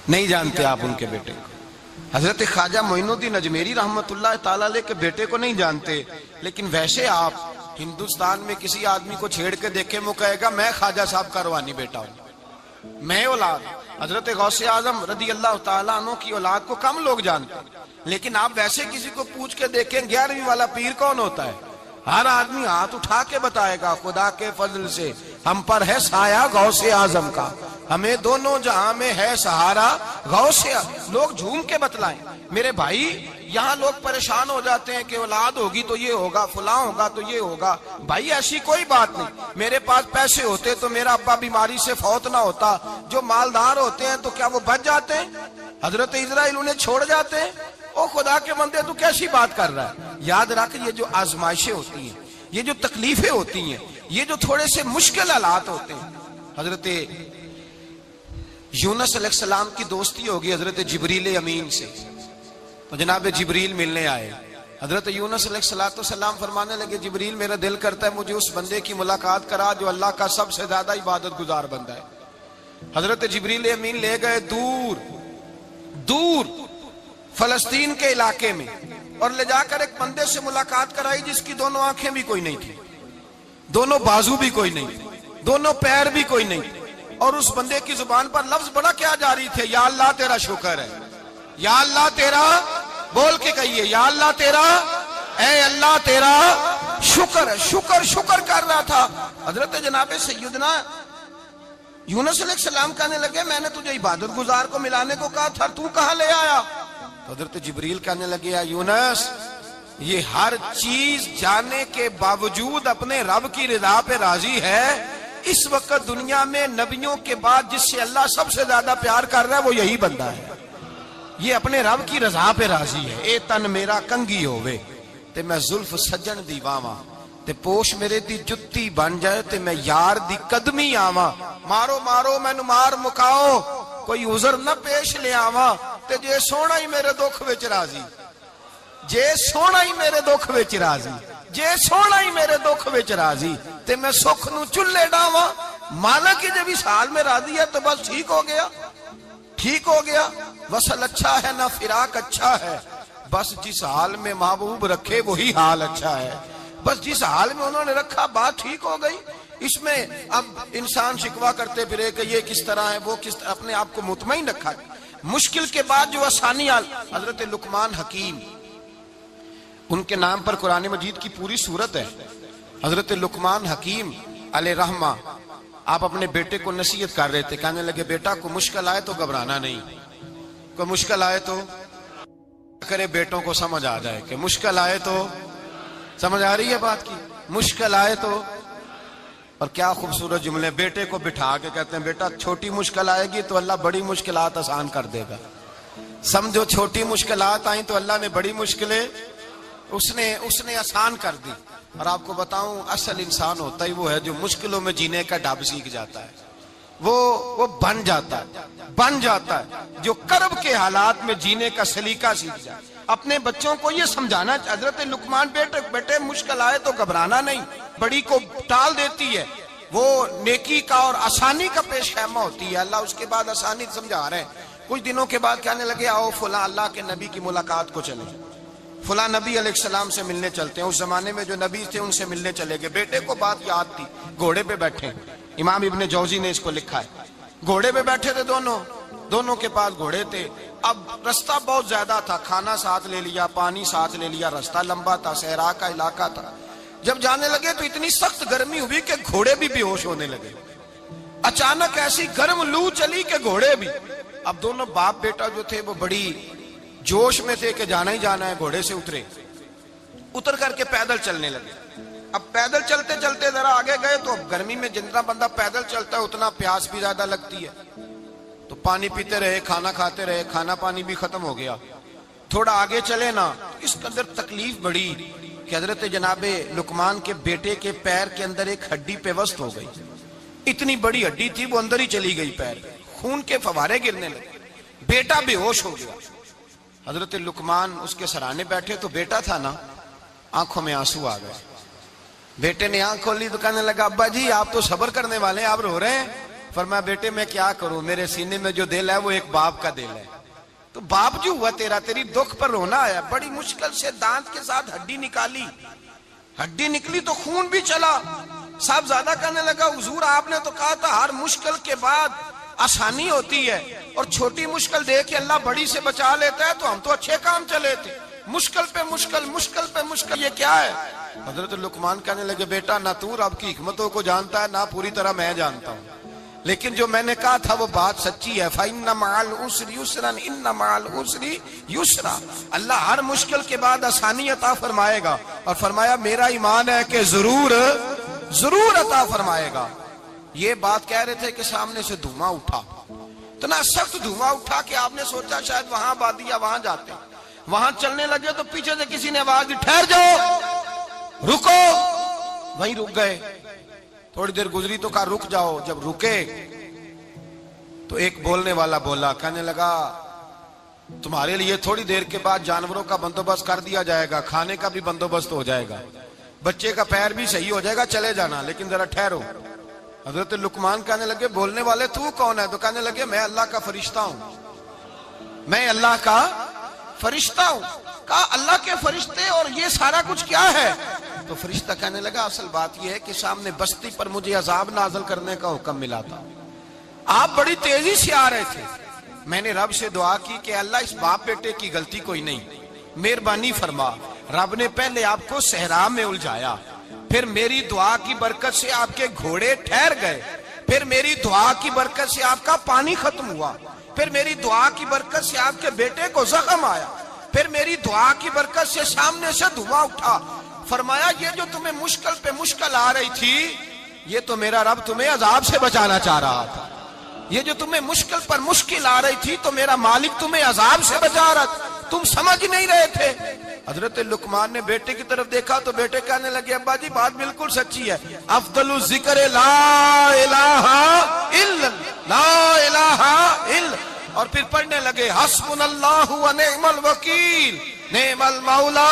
Speaker 2: نہیں جانتے آپ ان کے بیٹے کو۔ حضرت خواجہ معین الدین اجمیری رحمت اللہ تعالیٰ علیہ کے بیٹے کو نہیں جانتے، لیکن ویسے آپ ہندوستان میں کسی آدمی کو چھیڑ کے دیکھیں، وہ کہے گا میں خواجہ صاحب کا روحانی بیٹا ہوں، میں اولاد۔ حضرت غوث اعظم رضی اللہ تعالیٰ عنہ کی اولاد کو کم لوگ جانتے ہیں، لیکن آپ ویسے کسی کو پوچھ کے دیکھیں 11ویں والا پیر کون ہوتا ہے، ہر آدمی ہاتھ اٹھا کے بتائے گا خدا کے فضل سے ہم پر ہے سایہ غوث اعظم کا، ہمیں دونوں جہاں میں ہے سہارا غوث اعظم۔ لوگ جھوم کے بتلائیں میرے بھائی۔ یہاں لوگ پریشان ہو جاتے ہیں کہ اولاد ہوگی تو یہ ہوگا، فلاں ہوگا تو یہ ہوگا۔ بھائی ایسی کوئی بات نہیں، میرے پاس پیسے ہوتے تو میرا ابا بیماری سے فوت نہ ہوتا۔ جو مالدار ہوتے ہیں تو کیا وہ بچ جاتے ہیں؟ حضرت اسرائیل انہیں چھوڑ جاتے ہیں؟ او خدا کے بندے تو کیسی بات کر رہا ہے؟ یاد رکھ، یہ جو آزمائشیں ہوتی ہیں، یہ جو تکلیفیں ہوتی ہیں، یہ جو تھوڑے سے مشکل حالات ہوتے ہیں۔ حضرت یونس علیہ السلام کی دوستی ہوگی حضرت جبریل امین سے، تو جناب جبریل ملنے آئے۔ حضرت یونس علیہ السلام فرمانے لگے جبریل میرا دل کرتا ہے مجھے اس بندے کی ملاقات کرا جو اللہ کا سب سے زیادہ عبادت گزار بندہ ہے۔ حضرت جبریل امین لے گئے دور دور فلسطین کے علاقے میں، اور لے جا کر ایک بندے سے ملاقات کرائی جس کی دونوں آنکھیں بھی کوئی نہیں تھی، دونوں بازو بھی کوئی نہیں، دونوں پیر بھی کوئی نہیں، اور اس بندے کی زبان پر لفظ بڑا کیا جاری تھے، یا اللہ تیرا شکر ہے، یا اللہ تیرا، بول کے کہیے یا اللہ تیرا، اے اللہ تیرا شکر ہے۔ شکر کر رہا تھا۔ حضرت جناب سیدنا یونس علیہ السلام کہنے لگے میں نے تجھے عبادت گزار کو ملانے کو کہا تھا، تو کہاں لے آیا؟ تو حضرت جبریل کہنے لگے یا یونس، یہ ہر چیز جانے کے باوجود اپنے رب کی رضا پہ راضی ہے۔ اس وقت دنیا میں نبیوں کے بعد جس سے اللہ سب سے زیادہ پیار کر رہا ہے وہ یہی بندہ ہے، یہ اپنے رب کی رضا پہ راضی ہے۔ اے تن میرا کنگھی ہووے تے میں زلف سجن دی واواں، تے پوش میرے دی جتی بن جائے تے میں یار دی قدمی آواں، مارو مارو مینوں مار مکاؤ کوئی عذر نہ پیش لے آواں، تے جے سونا ہی میرے دکھ وچ راضی، جے سونا ہی میرے دکھ وچ راضی، جے سونا ہی میرے دکھ وچ راضی تے میں سکھ نو چلے ڈاواں۔ مانا کہ جب اس حال میں راضی ہے تو بس ٹھیک ہو گیا، ٹھیک ہو گیا۔ وصل اچھا ہے نہ فراق اچھا ہے، بس جس حال میں محبوب رکھے وہی حال اچھا ہے، بس جس حال میں انہوں نے رکھا بات ٹھیک ہو گئی۔ اس میں اب انسان شکوہ کرتے پھرے کہ یہ کس طرح ہے وہ کس طرح، اپنے آپ کو مطمئن رکھا۔ مشکل کے بعد جو آسانی حضرت لقمان حکیم، ان کے نام پر قرآن مجید کی پوری سورت ہے۔ حضرت لقمان حکیم علیہ رحمہ آپ اپنے بیٹے کو نصیحت کر رہے تھے، کہنے لگے بیٹا کو مشکل آئے تو گھبرانا نہیں، کوئی مشکل آئے تو کرے بیٹوں کو سمجھ آ جائے کہ مشکل آئے تو، سمجھ آ رہی ہے بات کی، مشکل آئے تو۔ اور کیا خوبصورت جملے، بیٹے کو بٹھا کے کہتے ہیں بیٹا چھوٹی مشکل آئے گی تو اللہ بڑی مشکلات آسان کر دے گا، سمجھو چھوٹی مشکلات آئیں تو اللہ نے بڑی مشکلیں اس نے آسان کر دی۔ اور آپ کو بتاؤں اصل انسان ہوتا ہی وہ ہے جو مشکلوں میں جینے کا ڈھب سیکھ جاتا ہے، وہ بن جاتا ہے جو کرب کے حالات میں جینے کا سلیقہ سیکھ جائے۔ اپنے بچوں کو یہ سمجھانا، حضرت لقمان بیٹے مشکل آئے تو گھبرانا نہیں، بڑی کو ٹال دیتی ہے، وہ نیکی کا اور آسانی کا پیش خیمہ ہوتی ہے۔ اللہ اس کے بعد آسانی سمجھا رہے ہیں۔ کچھ دنوں کے بعد کہنے لگے آؤ فلاں اللہ کے نبی کی ملاقات کو چلیں، فلاں نبی علیہ السلام سے ملنے چلتے ہیں۔ اس زمانے میں جو نبی تھے ان سے ملنے چلے گئے۔ بیٹے کو بات یاد تھی، گھوڑے پہ بیٹھے، امام ابن جوزی نے اس کو لکھا ہے، گھوڑے پہ بیٹھے تھے دونوں کے پاس گھوڑے تھے۔ اب رستہ بہت زیادہ تھا، کھانا ساتھ لے لیا، پانی ساتھ لے لیا، رستہ لمبا تھا، صحرا کا علاقہ تھا۔ جب جانے لگے تو اتنی سخت گرمی ہوئی کہ گھوڑے بھی بے ہوش ہونے لگے، اچانک ایسی گرم لو چلی کہ گھوڑے بھی۔ اب دونوں باپ بیٹا جو تھے وہ بڑی جوش میں تھے کہ جانا ہی جانا ہے، گھوڑے سے اتر کر کے پیدل چلنے لگے۔ اب پیدل چلتے چلتے ذرا آگے گئے تو اب گرمی میں جتنا بندہ پیدل چلتا ہے اتنا پیاس بھی زیادہ لگتی ہے، تو پانی پیتے رہے، کھانا کھاتے رہے، کھانا پانی بھی ختم ہو گیا۔ تھوڑا آگے چلے نا، اس کے اندر تکلیف بڑی کہ حضرت جناب لقمان کے بیٹے کے پیر کے اندر ایک ہڈی پیوست ہو گئی، اتنی بڑی ہڈی تھی وہ اندر ہی چلی گئی، پیر خون کے فوارے گرنے لگے، بیٹا بے ہوش ہو گیا۔ حضرت لقمان اس کے سرانے بیٹھے تو بیٹا تھا نا، آنکھوں میں آنسو آ گئے۔ بیٹے نے آنکھ کھولی تو کہنے لگا ابا جی آپ تو صبر کرنے والے ہیں، آپ رو رہے ہیں۔ فرمایا بیٹے میں کیا کروں، میرے سینے میں جو دل ہے وہ ایک باپ کا دل ہے، تو باپ جو ہوا تیری دکھ پر رونا آیا۔ بڑی مشکل سے دانت کے ساتھ ہڈی نکالی، ہڈی نکلی تو خون بھی چلا۔ صاحب زیادہ کہنے لگا حضور آپ نے تو کہا تھا ہر مشکل کے بعد آسانی ہوتی ہے، اور چھوٹی مشکل دیکھ کے اللہ بڑی سے بچا لیتا ہے، تو ہم تو اچھے کام چلے تھے، مشکل پہ مشکل، مشکل پہ مشکل، یہ کیا ہے؟ حضرت لقمان کہنے لگے بیٹا نہ تو رب کی حکمتوں کو جانتا ہے نہ پوری طرح میں جانتا ہوں، لیکن جو میں نے کہا تھا وہ بات سچی ہے۔ فَإِنَّ مَعَ الْعُسْرِ يُسْرًا إِنَّ مَعَ الْعُسْرِ يُسْرًا، اللہ ہر مشکل کے بعد آسانی عطا فرمائے گا، اور فرمایا میرا ایمان ہے کہ ضرور عطا فرمائے گا۔ یہ بات کہہ رہے تھے کہ سامنے سے دھواں اٹھا، اتنا سخت دھواں اٹھا کہ آپ نے سوچا شاید وہاں آبادی یا وہاں جاتے ہیں۔ وہاں چلنے لگے تو پیچھے سے کسی نے آواز دی ٹھہر جاؤ، رکو، وہیں رک گئے۔ تھوڑی دیر گزری تو کہا رک جاؤ۔ جب رکے تو ایک بولنے والا بولا، کہنے لگا تمہارے لیے تھوڑی دیر کے بعد جانوروں کا بندوبست کر دیا جائے گا، کھانے کا بھی بندوبست ہو جائے گا، بچے کا پیر بھی صحیح ہو جائے گا، چلے جانا، لیکن ذرا ٹھہرو۔ حضرت لقمان کہنے لگے بولنے والے تو کون ہے؟ تو کہنے لگے میں اللہ کا فرشتہ ہوں، میں اللہ کا فرشتہ ہوں۔ کہا اللہ کے فرشتے اور یہ سارا کچھ کیا ہے؟ تو فرشتہ کہنے لگا اصل بات یہ ہے کہ سامنے بستی پر مجھے عذاب نازل کرنے کا حکم ملا تھا، آپ بڑی تیزی سے آ رہے تھے، میں نے رب سے دعا کی کہ اللہ اس باپ بیٹے کی غلطی کوئی نہیں، مہربانی فرما۔ رب نے پہلے آپ کو صحرا میں الجھایا، پھر میری دعا کی برکت سے آپ کے گھوڑے ٹھہر گئے، پھر میری دعا کی برکت سے آپ کا پانی ختم ہوا، پھر میری دعا کی برکت سے آپ کے بیٹے کو زخم آیا، پھر میری دعا کی برکت سے سامنے سے دھواں اٹھا۔ فرمایا یہ جو تمہیں مشکل پہ مشکل آ رہی تھی، یہ تو میرا رب تمہیں عذاب سے بچانا چاہ رہا تھا۔ یہ جو تمہیں مشکل پر مشکل آ رہی تھی تو میرا مالک تمہیں عذاب سے بچا رہا تھا، تم سمجھ نہیں رہے تھے۔ حضرت لقمان نے بیٹے کی طرف دیکھا تو بیٹے کہنے لگے ابا جی بات بالکل سچی ہے، افضل الذکر لا الہ الا لا الہ الا، اور پھر پڑھنے لگے حسبنا اللہ و نعم الوکیل نعم المولا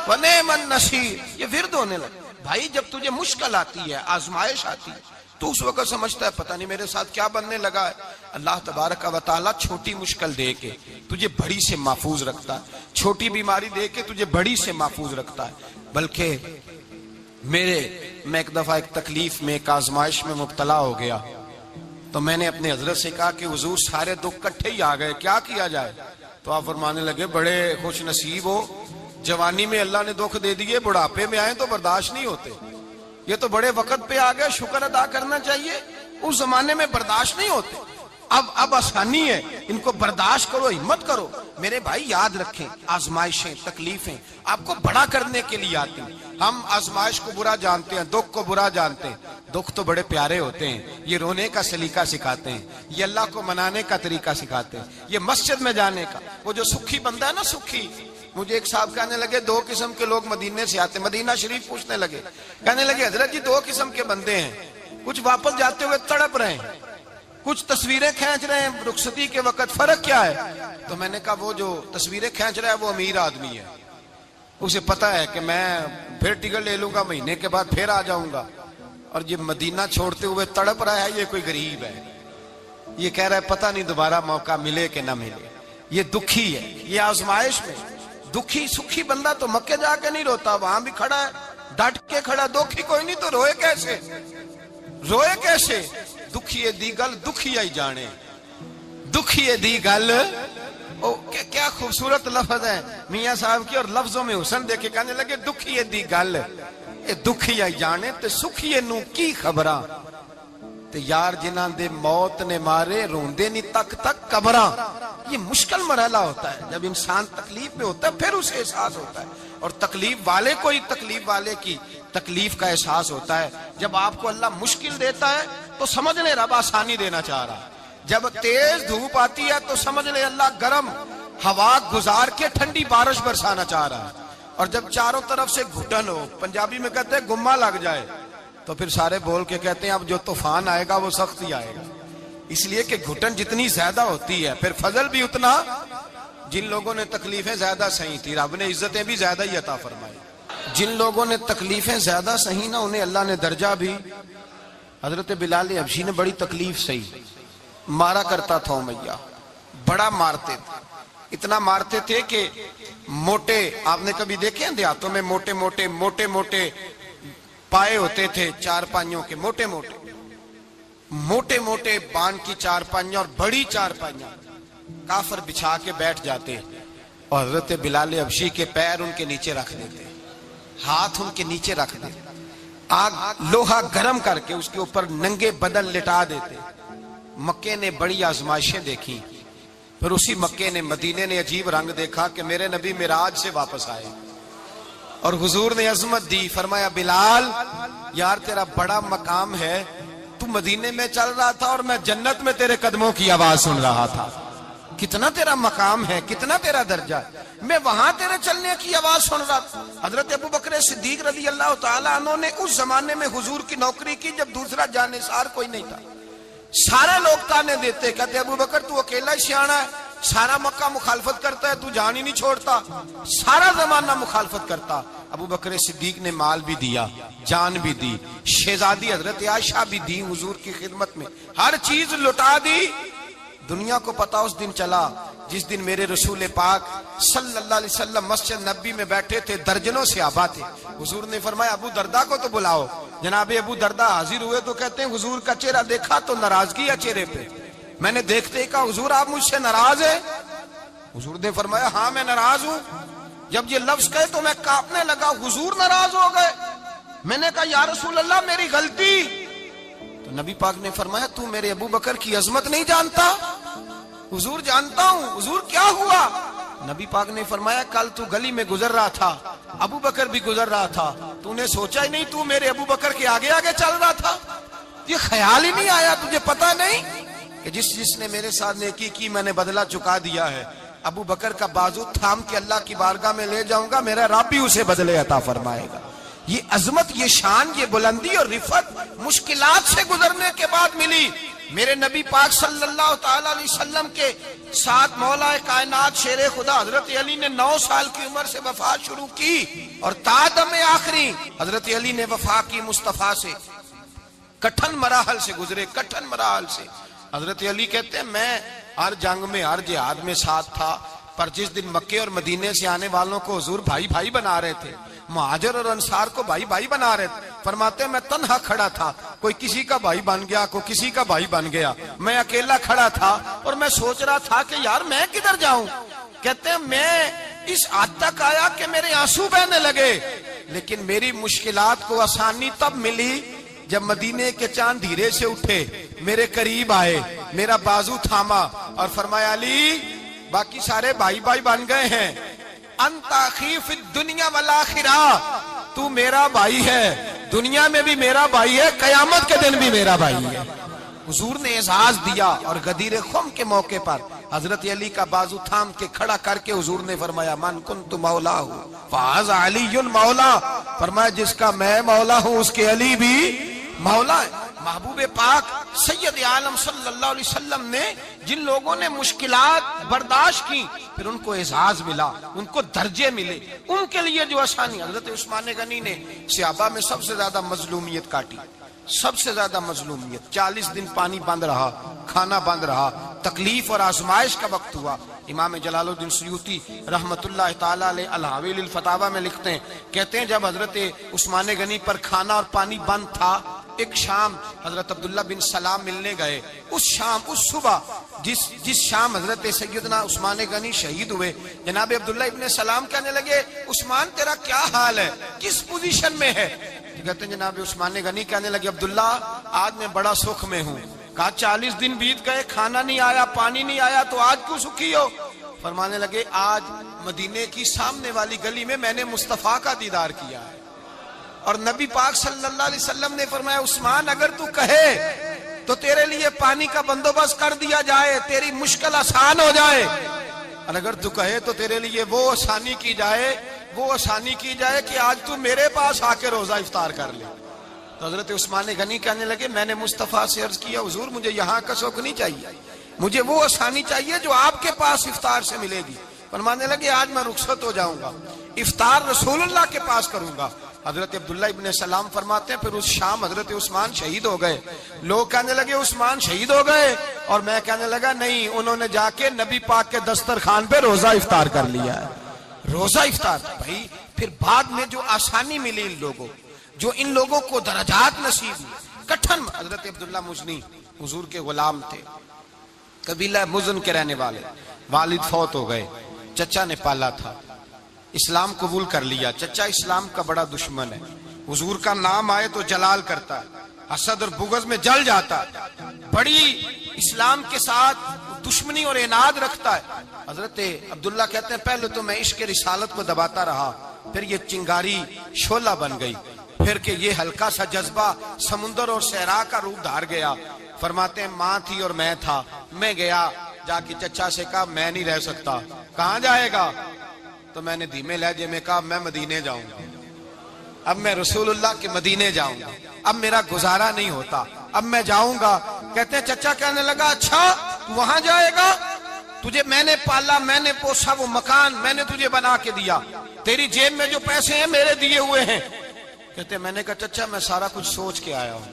Speaker 2: و نعم النصیر۔ یہ ورد ہونے لگے۔ بھائی جب تجھے مشکل آتی ہے، آزمائش آتی ہے، تو اس وقت سمجھتا ہے پتہ نہیں میرے ساتھ کیا بننے لگا ہے۔ اللہ تبارک و تعالیٰ چھوٹی مشکل دے کے تجھے بڑی سے محفوظ رکھتا ہے، چھوٹی بیماری دے کے تجھے بڑی سے محفوظ رکھتا ہے۔ بلکہ میں ایک دفعہ ایک تکلیف میں، ایک آزمائش میں مبتلا ہو گیا، تو میں نے اپنے حضرت سے کہا کہ حضور سارے دکھ کٹھے ہی آ گئے، کیا کیا جائے؟ تو آپ فرمانے لگے بڑے خوش نصیب ہو، جوانی میں اللہ نے دکھ دے دیے، بڑھاپے میں آئے تو برداشت نہیں ہوتے، یہ تو بڑے وقت پہ آ گئے، شکر ادا کرنا چاہیے، اس زمانے میں برداشت نہیں ہوتے، اب آسانی ہے، ان کو برداشت کرو، ہمت کرو۔ میرے بھائی یاد رکھیں، آزمائشیں تکلیفیں آپ کو بڑا کرنے کے لیے آتی ہیں۔ ہم آزمائش کو برا جانتے ہیں، دکھ کو برا جانتے ہیں، دکھ تو بڑے پیارے ہوتے ہیں، یہ رونے کا سلیقہ سکھاتے ہیں، یہ اللہ کو منانے کا طریقہ سکھاتے ہیں، یہ مسجد میں جانے کا۔ وہ جو سکھی بندہ ہے نا، سکھی، مجھے ایک صاحب کہنے لگے دو قسم کے لوگ مدینے سے آتے، مدینہ شریف پوچھنے لگے، کہنے لگے حضرت جی دو قسم کے بندے ہیں، کچھ واپس جاتے ہوئے تڑپ رہے ہیں، کچھ تصویریں کھینچ رہے ہیں رخصتی کے وقت، فرق کیا ہے؟ تو میں نے کہا وہ جو تصویریں کھینچ رہا ہے وہ امیر آدمی ہے، اسے پتا ہے کہ میں پھر ٹکٹ لے لوں گا، مہینے کے بعد پھر آ جاؤں گا، اور یہ مدینہ چھوڑتے ہوئے تڑپ رہا ہے یہ کوئی غریب ہے، یہ کہہ رہا ہے پتہ نہیں دوبارہ موقع ملے کہ نہ ملے، یہ دکھی ہے، یہ آزمائش میں دکھی۔ سکھی بندہ تو مکے جا کے نہیں روتا، وہاں بھی کھڑا ہے ڈٹ کے کھڑا، دکھی کوئی نہیں تو روئے کیسے؟ روئے کیسے؟ دکھیے دی گل دکھیا ہی جانے، دکھیے دی گل، کیا خوبصورت لفظ ہے میاں صاحب کی، اور لفظوں میں حسن دیکھے کہنے لگے دکھیے دی گل اے دکھیا ہی جانے، تے سکھیے نو کی خبراں، تے یار جنہاں دے موت نے مارے روندے نہیں تک تک قبراں۔ یہ مشکل مرحلہ ہوتا ہے، جب انسان تکلیف میں ہوتا ہے پھر اسے احساس ہوتا ہے، اور تکلیف والے کو ہی تکلیف والے کی تکلیف کا احساس ہوتا ہے۔ جب آپ کو اللہ مشکل دیتا ہے تو سمجھ لے رب آسانی دینا چاہ رہا ہے، جب تیز دھوپ آتی ہے تو سمجھ لے اللہ گرم ہوا گزار کے ٹھنڈی بارش برسانا چاہ رہا ہے، اور جب چاروں طرف سے گھٹن ہو، پنجابی میں کہتے ہیں گمہ لگ جائے، تو پھر سارے بول کے کہتے ہیں اب جو طوفان آئے گا وہ سخت ہی آئے گا، اس لیے کہ گھٹن جتنی زیادہ ہوتی ہے پھر فضل بھی اتنا۔ جن لوگوں نے تکلیفیں زیادہ سہی تھی رب نے عزتیں بھی زیادہ ہی عطا فرمائی، جن لوگوں نے تکلیفیں زیادہ سہی نا انہیں اللہ نے درجہ بھی۔ حضرت بلال حبشی نے بڑی تکلیف سہی، مارا کرتا تھا امیہ، بڑا مارتے تھے، اتنا مارتے تھے کہ موٹے، آپ نے کبھی دیکھے ہیں دیہاتوں میں موٹے موٹے پائے ہوتے تھے چار پائیوں کے، موٹے موٹے بان کی چار پائیاں اور بڑی چار پائیاں کافر بچھا کے بیٹھ جاتے، اور حضرت بلال حبشی کے پیر ان کے نیچے رکھ دیتے، ہاتھ ان کے نیچے رکھ دیتے، آگ لوہا گرم کر کے اس کے اوپر ننگے بدن لٹا دیتے۔ مکے نے بڑی آزمائشیں دیکھی، پھر اسی مکے نے، مدینے نے عجیب رنگ دیکھا کہ میرے نبی معراج سے واپس آئے، اور حضور نے عظمت دی، فرمایا بلال یار تیرا بڑا مقام ہے، تو مدینے میں چل رہا تھا اور میں جنت میں تیرے قدموں کی آواز سن رہا تھا، کتنا تیرا مقام ہے، کتنا تیرا درجہ ہے، میں وہاں تیرے چلنے کی آواز سن رہا تھا۔ حضرت ابو بکر صدیق رضی اللہ تعالیٰ عنہ نے اس زمانے میں حضور کی نوکری کی جب دوسرا جانثار کوئی نہیں تھا، سارے لوگ تانے دیتے، کہتے ابو بکر تو اکیلا ہی سیاںا ہے، سارا مکہ مخالفت کرتا ہے، تو جان ہی نہیں چھوڑتا، سارا زمانہ مخالفت کرتا۔ ابو بکر صدیق نے مال بھی دیا، جان بھی دی، شہزادی حضرت عائشہ بھی دی حضور کی خدمت میں، ہر چیز لٹا دی۔ دنیا کو پتا اس دن چلا جس دن میرے رسول پاک صلی اللہ علیہ وسلم مسجد نبی میں بیٹھے تھے، درجنوں صحابہ تھے، حضور نے فرمایا ابو دردہ کو تو بلاؤ۔ جناب ابو دردہ حاضر ہوئے تو کہتے ہیں حضور کا چہرہ دیکھا تو ناراضگی ہے چہرے پہ، میں نے دیکھتے ہی کہا حضور آپ مجھ سے ناراض ہیں؟ حضور نے فرمایا ہاں میں ناراض ہوں۔ جب یہ لفظ کہے تو میں کانپنے لگا، حضور ناراض ہو گئے؟ میں نے کہا یا رسول اللہ میری غلطی۔ تو نبی پاک نے فرمایا تو میرے ابو بکر کی عظمت نہیں جانتا؟ حضور جانتا ہوں۔ حضور کیا ہوا؟ نبی پاک نے فرمایا کل تو گلی میں گزر رہا تھا، ابو بکر بھی گزر رہا تھا، تو نے سوچا ہی نہیں تو میرے ابو بکر کے آگے آگے چل رہا تھا؟ یہ خیال ہی نہیں آیا تجھے پتا نہیں کہ جس نے میرے ساتھ نیکی کی میں نے بدلہ چکا دیا ہے؟ ابو بکر کا بازو تھام کے اللہ کی بارگاہ میں لے جاؤں گا، میرا رب بھی اسے بدلے عطا فرمائے گا۔ یہ عظمت، یہ شان، یہ بلندی اور رفعت مشکلات سے گزرنے کے بعد ملی۔ میرے نبی پاک صلی اللہ تعالی علیہ وسلم کے ساتھ مولا کائنات شیر خدا حضرت علی نے 9 سال کی عمر سے وفات شروع کی، اور تا دم آخری حضرت علی نے وفا کی مصطفیٰ سے۔ کٹھن مراحل سے گزرے، کٹھن مراحل سے۔ حضرت علی کہتے ہیں میں ہر جنگ میں، ہر جہاد میں ساتھ تھا، پر جس دن مکے اور مدینے سے آنے والوں کو حضور بھائی بھائی بنا رہے تھے، مہاجر اور انصار کو بھائی بھائی بنا رہے تھے، فرماتے ہیں میں تنہا کھڑا تھا، کوئی کسی کا بھائی بن گیا، کوئی کسی کا بھائی بن گیا، میں اکیلا کھڑا تھا اور میں سوچ رہا تھا کہ یار میں کدھر جاؤں۔ کہتے ہیں میں اس حد تک آیا کہ میرے آنسو بہنے لگے، لیکن میری مشکلات کو آسانی تب ملی جب مدینے کے چاند دھیرے سے اٹھے، میرے قریب آئے، میرا بازو تھاما اور فرمایا علی باقی سارے بھائی بھائی بن گئے ہیں، انت اخی فی الدنیا والآخرہ، تو میرا بھائی ہے، دنیا میں بھی میرا بھائی ہے، قیامت کے دن بھی میرا بھائی ہے۔ حضور نے اعزاز دیا، اور غدیر خم کے موقع پر حضرت علی کا بازو تھام کے کھڑا کر کے حضور نے فرمایا من کنت مولا ہوں فہذا علی مولا، فرمایا جس کا میں مولا ہوں اس کے علی بھی مولا ہے۔ محبوب پاک سید عالم صلی اللہ علیہ وسلم نے جن لوگوں نے مشکلات برداشت کی، پھر ان کو اعزاز ملا، ان کو درجے ملے، ان کے لیے جو آسانی۔ حضرت عثمان غنی نے صحابہ میں سب سے زیادہ مظلومیت کاٹی، سب سے زیادہ مظلومیت۔ 40 دن پانی بند رہا، کھانا بند رہا، تکلیف اور آزمائش کا وقت ہوا۔ امام جلال الدین سیوطی رحمت اللہ تعالی علیہ الحاوی للفتاوی میں لکھتے ہیں، کہتے ہیں جب حضرت عثمان غنی پر کھانا اور پانی بند تھا، ایک شام حضرت عبداللہ بن سلام ملنے گئے۔ اس شام، اس صبح جس شام حضرت سیدنا عثمان غنی شہید ہوئے، جناب عبداللہ ابن سلام کہنے لگے عثمان تیرا کیا حال ہے، کس پوزیشن میں ہے؟ کہتے ہیں جناب عثمان غنی کہنے لگے عبداللہ آج میں بڑا سکھ میں ہوں۔ کہا 40 دن بیت گئے، کھانا نہیں آیا، پانی نہیں آیا، تو آج کیوں سکھی ہو؟ فرمانے لگے آج مدینے کی سامنے والی گلی میں میں نے مصطفیٰ کا دیدار کیا ہے، اور نبی پاک صلی اللہ علیہ وسلم نے فرمایا عثمان اگر تو کہے تو تیرے لیے پانی کا بندوبست کر دیا جائے، تیری مشکل آسان ہو جائے، اور اگر تو کہے تو تیرے لیے وہ آسانی کی جائے کہ آج تو میرے پاس آ کے روزہ افطار کر لے۔ تو حضرت عثمان غنی کہنے لگے میں نے مصطفیٰ سے عرض کیا حضور مجھے یہاں کا سوکھ نہیں چاہیے، مجھے وہ آسانی چاہیے جو آپ کے پاس افطار سے ملے گی۔ فرمانے لگے آج میں رخصت ہو جاؤں گا، افطار رسول اللہ کے پاس کروں گا۔ حضرت عبداللہ ابن سلام فرماتے ہیں پھر اس شام حضرت عثمان شہید ہو گئے۔ لوگ کہنے لگے عثمان شہید ہو گئے، اور میں کہنے لگا نہیں، انہوں نے جا کے نبی پاک کے دسترخوان پہ روزہ افطار کر لیا ہے، روزہ افطار۔ بھائی پھر بعد میں جو آسانی ملی ان لوگوں، جو ان لوگوں کو درجات نصیب ہوئے، کٹھن۔ حضرت عبداللہ مزنی حضور کے غلام تھے، قبیلہ مزن کے رہنے والے، والد فوت ہو گئے، چچا نے پالا تھا، اسلام قبول کر لیا۔ چچا اسلام کا بڑا دشمن ہے، حضور کا نام آئے تو جلال کرتا ہے، حسد اور بغض میں جل جاتا ہے، بڑی اسلام کے ساتھ دشمنی اور عناد رکھتا ہے۔ حضرت عبداللہ کہتے ہیں پہلے تو میں عشق رسالت کو دباتا رہا، پھر یہ چنگاری شعلہ بن گئی، پھر کہ یہ ہلکا سا جذبہ سمندر اور صحرا کا روپ دھار گیا۔ فرماتے ہیں ماں تھی اور میں تھا، میں گیا جا کے چچا سے کہا میں نہیں رہ سکتا۔ کہاں جائے گا؟ تو میں نے دھیمے لہجے میں کہا میں مدینے جاؤں گا، اب میں رسول اللہ کے مدینے جاؤں گا، اب میرا گزارا نہیں ہوتا، اب میں جاؤں گا۔ کہتے ہیں چچا کہنے لگا اچھا تو وہاں جائے گا، تجھے میں نے پالا، میں نے پوسا، وہ مکان میں نے تجھے بنا کے دیا، تیری جیب میں جو پیسے ہیں میرے دیے ہوئے ہیں۔ کہتے ہیں میں نے کہا چچا میں سارا کچھ سوچ کے آیا ہوں،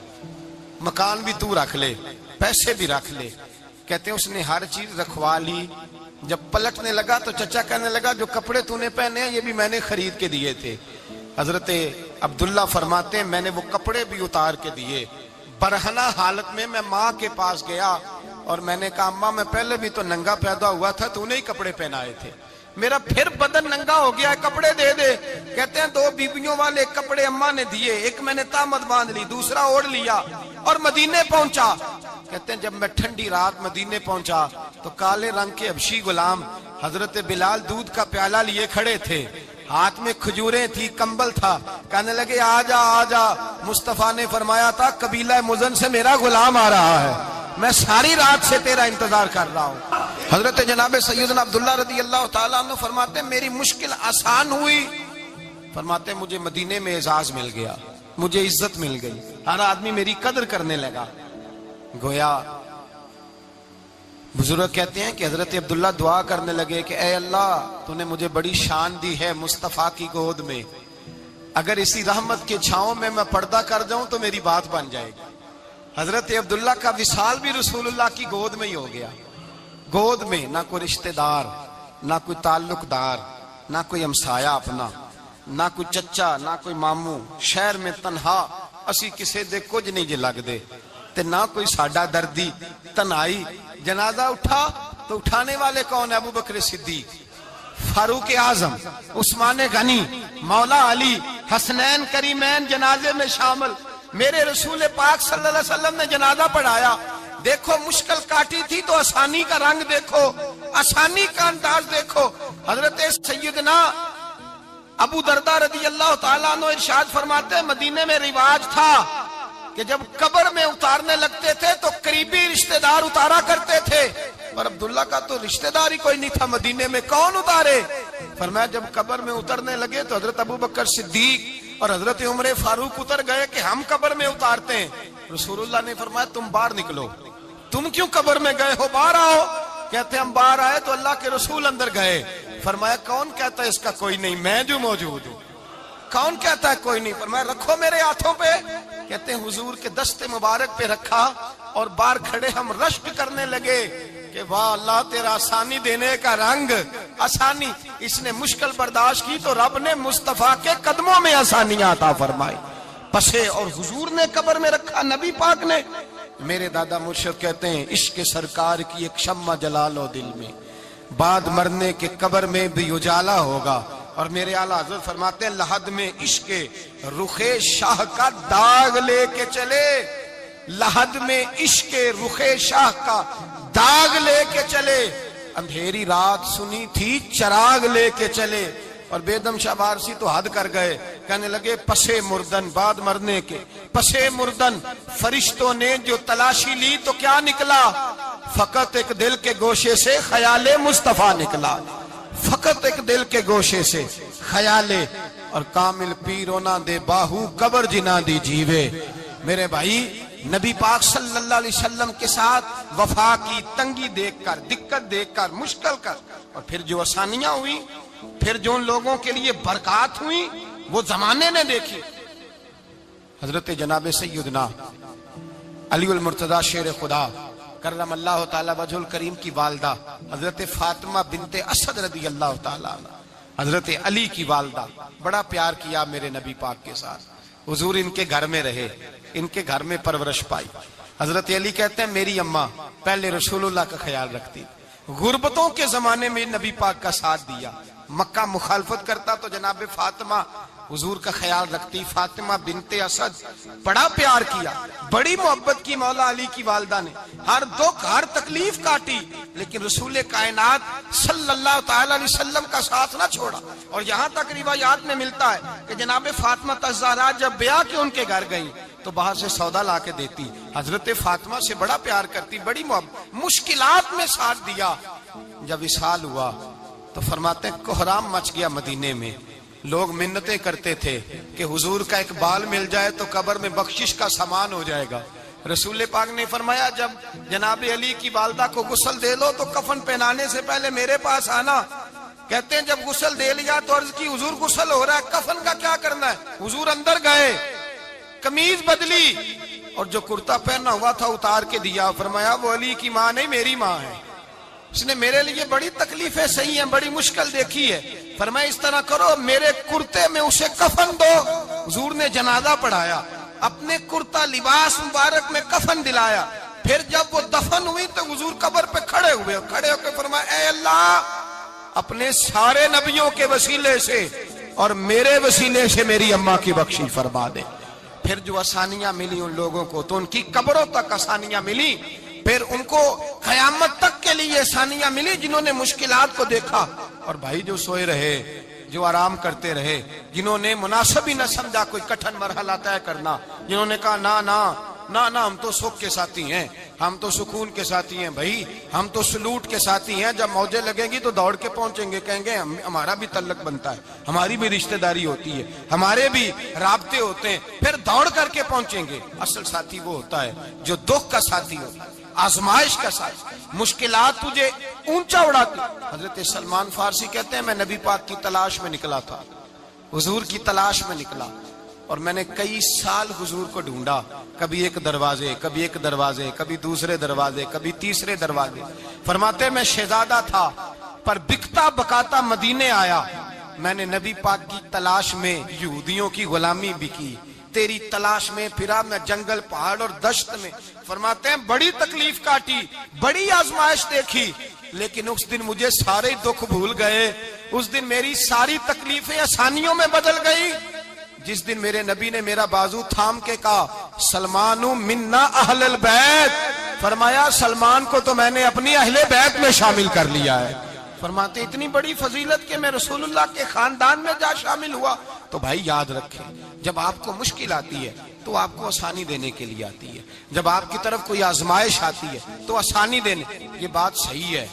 Speaker 2: مکان بھی تو رکھ لے، پیسے بھی رکھ لے۔ کہتے ہیں اس نے ہر چیز رکھوا لی۔ جب پلٹنے لگا تو چچا کہنے لگا جو کپڑے تو نے پہنے ہیں یہ بھی میں نے خرید کے دیے تھے۔ حضرت عبداللہ فرماتے ہیں میں نے وہ کپڑے بھی اتار کے دیے، برہنہ حالت میں میں ماں کے پاس گیا اور میں نے کہا اماں میں پہلے بھی تو ننگا پیدا ہوا تھا، تو نے ہی کپڑے پہنائے تھے، میرا پھر بدن ننگا ہو گیا ہے، کپڑے دے دے۔ کہتے ہیں 2 بیبیوں والے کپڑے اماں نے دیے، ایک میں نے تامت باندھ لی، دوسرا اوڑھ لیا، اور مدینے پہنچا. کہتے ہیں جب میں ٹھنڈی رات مدینے پہنچا تو کالے رنگ کے حبشی غلام حضرت بلال دودھ کا پیالہ لیے کھڑے تھے, ہاتھ میں کھجوریں تھی, کمبل تھا. کہنے لگے آ جا آ جا. مصطفیٰ نے فرمایا تھا قبیلہ مزن سے میرا غلام آ رہا ہے, میں ساری رات سے تیرا انتظار کر رہا ہوں. حضرت جناب سیدنا عبداللہ رضی اللہ تعالیٰ عنہ فرماتے ہیں میری مشکل آسان ہوئی. فرماتے ہیں مجھے مدینے میں اعزاز مل گیا, مجھے عزت مل گئی, ہر آدمی میری قدر کرنے لگا. گویا بزرگ کہتے ہیں کہ حضرت عبداللہ دعا کرنے لگے کہ اے اللہ تو نے مجھے بڑی شان دی ہے مصطفیٰ کی گود میں, اگر اسی رحمت کے چھاؤں میں پردہ کر جاؤں تو میری بات بن جائے گی. حضرت عبداللہ کا وصال بھی رسول اللہ کی گود میں ہی ہو گیا. گود میں نہ کوئی رشتہ دار, نہ کوئی تعلق دار, نہ کوئی ہمسایہ اپنا, نہ کوئی چچا, نہ کوئی ماموں. شہر میں تنہا اسی کسے دے کچھ نہیں جے لگ دے تے نہ کوئی ساڈا دردی. تنہائی جنازہ اٹھا تو اٹھانے والے کون؟ ابو بکر صدیق, فاروق اعظم, عثمان غنی, مولا علی, حسنین کریمین جنازے میں شامل. میرے رسول پاک صلی اللہ علیہ وسلم نے جنازہ پڑھایا. دیکھو مشکل کاٹی تھی تو آسانی کا رنگ دیکھو, آسانی کا انداز دیکھو. حضرت سیدنا ابو دردہ رضی اللہ تعالیٰ عنہ ارشاد فرماتے ہیں مدینے میں رواج تھا کہ جب قبر میں اتارنے لگتے تھے تو قریبی رشتہ دار اتارا کرتے تھے, پر عبداللہ کا تو رشتہ دار ہی کوئی نہیں تھا مدینے میں, کون اتارے؟ فرمایا جب قبر میں اترنے لگے تو حضرت ابو بکر صدیق اور حضرت عمر فاروق اتر گئے کہ ہم قبر میں اتارتے ہیں. رسول اللہ نے فرمایا تم باہر نکلو, تم کیوں قبر میں گئے ہو, باہر آؤ. کہتے ہم باہر آئے تو اللہ کے رسول اندر گئے. فرمایا کون کہتا ہے اس کا کوئی نہیں, میں جو موجود ہوں. کون کہتا ہے کوئی نہیں؟ فرمایا رکھو میرے ہاتھوں پہ. کہتے ہیں حضور کے دست مبارک پہ رکھا اور باہر کھڑے ہم رشک کرنے لگے کہ واہ اللہ تیرا آسانی دینے کا رنگ, آسانی. اس نے مشکل برداشت کی تو رب نے مصطفیٰ کے قدموں میں آسانیاں عطا فرمائی. پسے اور حضور نے قبر میں رکھا, نبی پاک نے. میرے دادا مرشد کہتے ہیں عشق سرکار کی ایک شمع جلا لو دل میں, بعد مرنے کے قبر میں بھی اجالا ہوگا. اور میرے اعلیٰ حضرت فرماتے ہیں لحد میں عشق رخ شاہ کا داغ لے کے چلے, لحد میں عشق رخ شاہ کا داغ لے کے چلے. اندھیری رات سنی تھی چراغ لے کے چلے. اور بیدم شاہ بارسی تو حد کر گئے, کہنے لگے پسے مردن, بعد مرنے کے پسے مردن فرشتوں نے جو تلاشی لی تو کیا نکلا؟ فقط ایک دل کے گوشے سے خیال مصطفیٰ نکلا, فقط ایک دل کے گوشے سے خیال. اور کامل پیرو نہ دے باہو قبر جنا دی جیوے. میرے بھائی نبی پاک صلی اللہ علیہ وسلم کے ساتھ وفا کی تنگی دیکھ کر, دقت دیکھ کر, مشکل کر, اور پھر جو آسانیاں ہوئی, پھر جو ان لوگوں کے لیے برکات ہوئی وہ زمانے نے دیکھی. حضرت جناب سیدنا علی المرتضی شیر خدا کرم اللہ تعالی وجہ الکریم کی والدہ حضرت فاطمہ بنت اسد رضی اللہ تعالی عنہ, حضرت علی کی والدہ, بڑا پیار کیا میرے نبی پاک کے ساتھ. حضور ان کے گھر میں رہے, ان کے گھر میں پرورش پائی. حضرت علی کہتے ہیں میری اماں پہلے رسول اللہ کا خیال رکھتی, غربتوں کے زمانے میں نبی پاک کا ساتھ دیا. مکہ مخالفت کرتا تو جناب فاطمہ حضور کا خیال رکھتی. فاطمہ بنت اسد بڑا پیار کیا, بڑی محبت کی مولا علی کی والدہ نے, ہر دکھ ہر تکلیف کاٹی, لیکن رسول کائنات صلی اللہ تعالی علیہ وسلم کا ساتھ نہ چھوڑا. اور یہاں تک روایات میں ملتا ہے کہ جناب فاطمہ الزہرا جب بیعہ کے ان کے گھر گئیں تو باہر سے سودا لا کے دیتی. حضرت فاطمہ سے بڑا پیار کرتی, بڑی محبت, مشکلات میں ساتھ دیا. جب وصال ہوا تو فرماتے ہیں کوہرام مچ گیا مدینے میں. لوگ منتیں کرتے تھے کہ حضور کا ایک بال مل جائے تو قبر میں بخشش کا سامان ہو جائے گا. رسول پاک نے فرمایا جب جناب علی کی والدہ کو غسل دے لو تو کفن پہنانے سے پہلے میرے پاس آنا. کہتے ہیں جب غسل دے لیا تو عرض کی حضور غسل ہو رہا ہے, کفن کا کیا کرنا ہے؟ حضور اندر گئے, قمیض بدلی اور جو کرتا پہنا ہوا تھا اتار کے دیا. فرمایا وہ علی کی ماں نہیں میری ماں ہے, اس نے میرے لیے بڑی تکلیفیں سہی ہیں, بڑی مشکل دیکھی ہے. فرمایا اس طرح کرو میرے کرتے میں اسے کفن دو. حضور نے جنازہ پڑھایا, اپنے کرتا لباس مبارک میں کفن دلایا. پھر جب وہ دفن ہوئی تو حضور قبر پہ کھڑے ہوئے, کھڑے ہو کے فرمایا اے اللہ اپنے سارے نبیوں کے وسیلے سے اور میرے وسیلے سے میری اماں کی بخشی فرما دے. پھر جو آسانیاں ملی ان لوگوں کو تو ان کی قبروں تک آسانیاں ملی، پھر ان کو قیامت تک کے لیے آسانیاں ملی جنہوں نے مشکلات کو دیکھا۔ اور بھائی جو سوئے رہے، جو آرام کرتے رہے، جنہوں نے مناسب ہی نہ سمجھا کوئی کٹھن مرحلہ طے کرنا، جنہوں نے کہا نا نا نا نا ہم تو سکھ کے ساتھی ہیں، ہم تو سکون کے ساتھی ہیں، بھائی ہم تو سلوٹ کے ساتھی ہیں، جب موجیں لگیں گی تو دوڑ کے پہنچیں گے، کہیں گے ہمارا بھی تعلق بنتا ہے، ہماری بھی رشتہ داری ہوتی ہے، ہمارے بھی رابطے ہوتے ہیں، پھر دوڑ کر کے پہنچیں گے۔ اصل ساتھی وہ ہوتا ہے جو دکھ کا ساتھی ہوتا ہے، آزمائش کا ساتھ، مشکلات تجھے اونچا اڑاتی۔ حضرت سلمان فارسی کہتے ہیں میں نبی پاک کی تلاش میں نکلا تھا، حضور کی تلاش میں نکلا، اور میں نے کئی سال حضور کو ڈھونڈا، کبھی ایک دروازے، کبھی ایک دروازے، کبھی دوسرے دروازے، کبھی تیسرے دروازے۔ فرماتے میں شہزادہ تھا پر بکتا بکاتا مدینے آیا، میں نے نبی پاک کی تلاش میں یہودیوں کی غلامی بھی کی، تیری تلاش میں پھرا میں جنگل پہاڑ اور دشت میں۔ فرماتے ہیں بڑی تکلیف کاٹی، بڑی آزمائش دیکھی، لیکن اس دن مجھے سارے دکھ بھول گئے، اس دن میری ساری تکلیفیں آسانیوں میں بدل گئی، جس دن میرے نبی نے میرا بازو تھام کے کہا سلمان منا اہل البیت، فرمایا سلمان کو تو میں نے اپنی اہل بیت میں شامل کر لیا ہے۔ فرماتے اتنی بڑی فضیلت کہ میں رسول اللہ کے خاندان میں جا شامل ہوا۔ تو بھائی یاد رکھیں، جب آپ کو مشکل آتی ہے تو آپ کو آسانی دینے کے لیے آتی ہے، جب آپ کی طرف کوئی آزمائش آتی ہے تو آسانی دینے۔ یہ بات صحیح ہے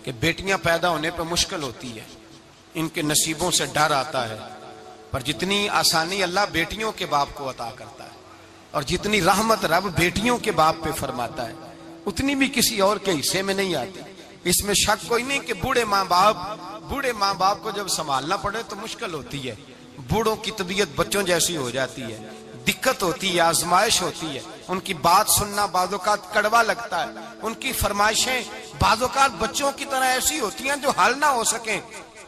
Speaker 2: کہ بیٹیاں پیدا ہونے پہ مشکل ہوتی ہے، ان کے نصیبوں سے ڈر آتا ہے، پر جتنی آسانی اللہ بیٹیوں کے باپ کو عطا کرتا ہے اور جتنی رحمت رب بیٹیوں کے باپ پہ فرماتا ہے اتنی بھی کسی اور کے حصے میں نہیں آتی۔ اس میں شک کوئی نہیں کہ بوڑھے ماں باپ کو جب سنبھالنا پڑے تو مشکل ہوتی ہے، بوڑھوں کی طبیعت بچوں جیسی ہو جاتی ہے، دقت ہوتی ہے، آزمائش ہوتی ہے، ان کی بات سننا بعض اوقات کڑوا لگتا ہے، ان کی فرمائشیں بعض اوقات بچوں کی طرح ایسی ہوتی ہیں جو حل نہ ہو سکیں،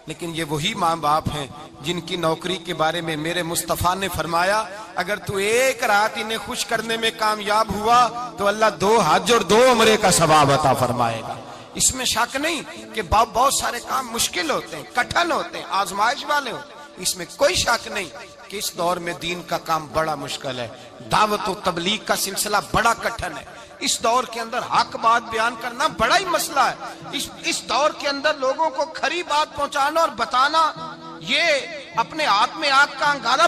Speaker 2: لیکن یہ وہی ماں باپ ہیں جن کی نوکری کے بارے میں میرے مصطفیٰ نے فرمایا اگر تو ایک رات انہیں خوش کرنے میں کامیاب ہوا تو اللہ 2 حج اور 2 عمرے کا ثواب عطا فرمائے گا۔ اس میں شک نہیں کہ بہت سارے کام مشکل ہوتے ہیں، کٹھن ہوتے ہیں، آزمائش والے ہوتے ہیں، اس میں کوئی شک نہیں کہ اس دور میں دین کا کام بڑا مشکل ہے، دعوت و تبلیغ کا سلسلہ بڑا کٹھن ہے، اس دور کے اندر حق بات بیان کرنا بڑا ہی مسئلہ ہے، اس دور کے اندر لوگوں کو کھری بات پہنچانا اور بتانا یہ اپنے ہاتھ میں آگ کا انگارہ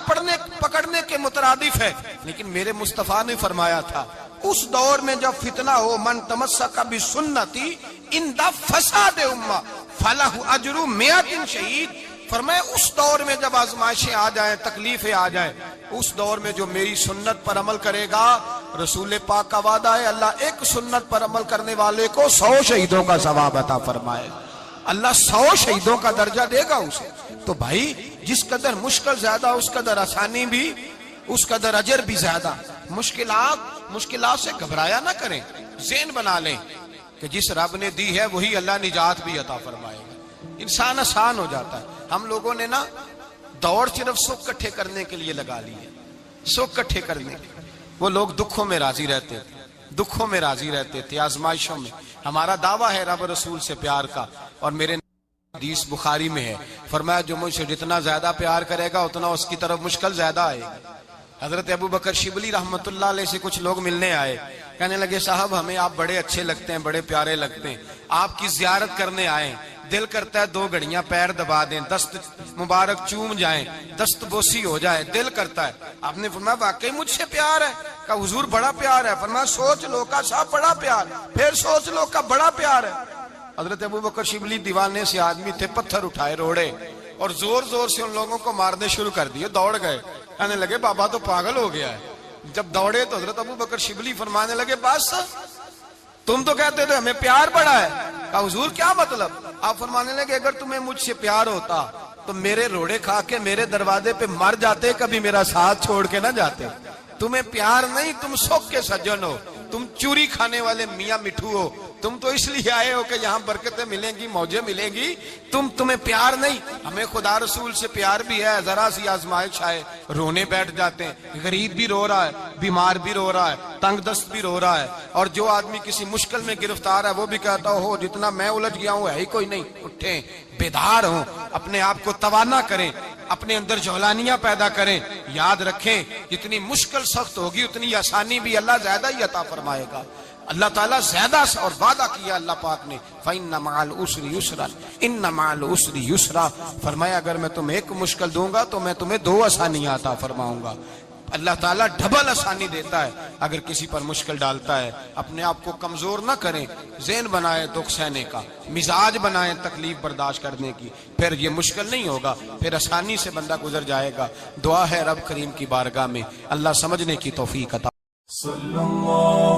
Speaker 2: پکڑنے کے مترادف ہے۔ لیکن میرے مصطفیٰ نے فرمایا تھا اس دور میں جب فتنہ ہو من تمسک بسنتی اندہ فساد امہ فلہ اجر 100 شہید، فرمایا اس دور میں جب آزمائشیں آ جائیں، تکلیفیں آ جائیں، اس دور میں جو میری سنت پر عمل کرے گا، رسول پاک کا وعدہ ہے اللہ ایک سنت پر عمل کرنے والے کو 100 شہیدوں کا ثواب عطا فرمائے، اللہ 100 شہیدوں کا درجہ دے گا اسے۔ تو بھائی جس قدر مشکل زیادہ اس قدر آسانی بھی، اس قدر اجر بھی زیادہ۔ مشکلات سے گھبرایا نہ کریں، ذہن بنا لیں کہ جس رب نے دی ہے وہی اللہ نجات بھی عطا فرمائے گا، انسان آسان ہو جاتا ہے۔ ہم لوگوں نے نا دوڑ صرف سکھ کٹھے کرنے کے لیے لگا لی ہے، سکھ کٹھے کرنے کے۔ وہ لوگ دکھوں میں راضی رہتے تھے، آزمائشوں میں۔ ہمارا دعویٰ ہے رب رسول سے پیار کا، اور میرے حدیث بخاری میں ہے فرمایا جو مجھ سے جتنا زیادہ پیار کرے گا اتنا اس کی طرف مشکل زیادہ آئے گا۔ حضرت ابو بکر شبلی رحمت اللہ علیہ سے کچھ لوگ ملنے آئے، کہنے لگے صاحب ہمیں آپ بڑے اچھے لگتے ہیں، بڑے پیارے لگتے ہیں، آپ کی زیارت کرنے آئے، دل کرتا ہے 2 گھڑیاں پیر دبا دیں، دست مبارک چوم جائیں، دست بوسی ہو جائے، دل کرتا ہے۔ آپ نے فرمایا واقعی مجھ سے پیار ہے؟ کہا حضور بڑا پیار ہے۔ فرمایا سوچ لو کا صاحب بڑا پیار، پھر سوچ لو کا بڑا پیار ہے۔ حضرت ابو بکر شبلی دیوانے سے آدمی تھے، پتھر اٹھائے روڑے اور زور زور سے ان لوگوں کو مارنے شروع کر دیے، دوڑ گئے، کہنے لگے بابا تو پاگل ہو گیا ہے۔ جب دوڑے تو حضرت ابو بکر شبلی فرمانے لگے بس تم تو کہتے تھے ہمیں پیار بڑا ہے۔ کہا حضور کیا مطلب؟ آپ فرمانے لگے اگر تمہیں مجھ سے پیار ہوتا تو میرے روڑے کھا کے میرے دروازے پہ مر جاتے، کبھی میرا ساتھ چھوڑ کے نہ جاتے۔ تمہیں پیار نہیں، تم سکھ کے سجن ہو، تم چوری کھانے والے میاں مٹھو ہو، تم تو اس لیے آئے ہو کہ یہاں برکتیں ملیں گی، موجیں ملیں گی، تمہیں پیار نہیں۔ ہمیں خدا رسول سے پیار بھی ہے، ذرا سی آزمائش آئے رونے بیٹھ جاتے ہیں، غریب بھی رو رہا ہے، بیمار بھی رو رہا ہے، تنگ دست بھی رو رہا ہے، اور جو آدمی کسی مشکل میں گرفتار ہے وہ بھی کہتا ہو جتنا میں الجھ گیا ہوں ہے ہی کوئی نہیں۔ اٹھیں، بیدار ہوں، اپنے آپ کو توانا کریں، اپنے اندر جولانیاں پیدا کریں. یاد رکھیں جتنی مشکل سخت ہوگی اتنی آسانی بھی اللہ زیادہ ہی عطا فرمائے گا. اللہ تعالیٰ زیادہ اور وعدہ کیا اللہ پاک نے فَإِنَّ مَعَ الْعُسْرِ يُسْرًا إِنَّ مَعَ الْعُسْرِ يُسْرًا. فرمایا اگر میں تمہیں ایک مشکل دوں گا تو میں تمہیں 2 آسانیاں عطا فرماؤں گا. اللہ تعالیٰ ڈبل آسانی دیتا ہے اگر کسی پر مشکل ڈالتا ہے. اپنے آپ کو کمزور نہ کریں, ذہن بنائیں دکھ سہنے کا, مزاج بنائیں تکلیف برداشت کرنے کی, پھر یہ مشکل نہیں ہوگا, پھر آسانی سے بندہ گزر جائے گا. دعا ہے رب کریم کی بارگاہ میں اللہ سمجھنے کی توفیق عطا.
Speaker 1: صلی اللہ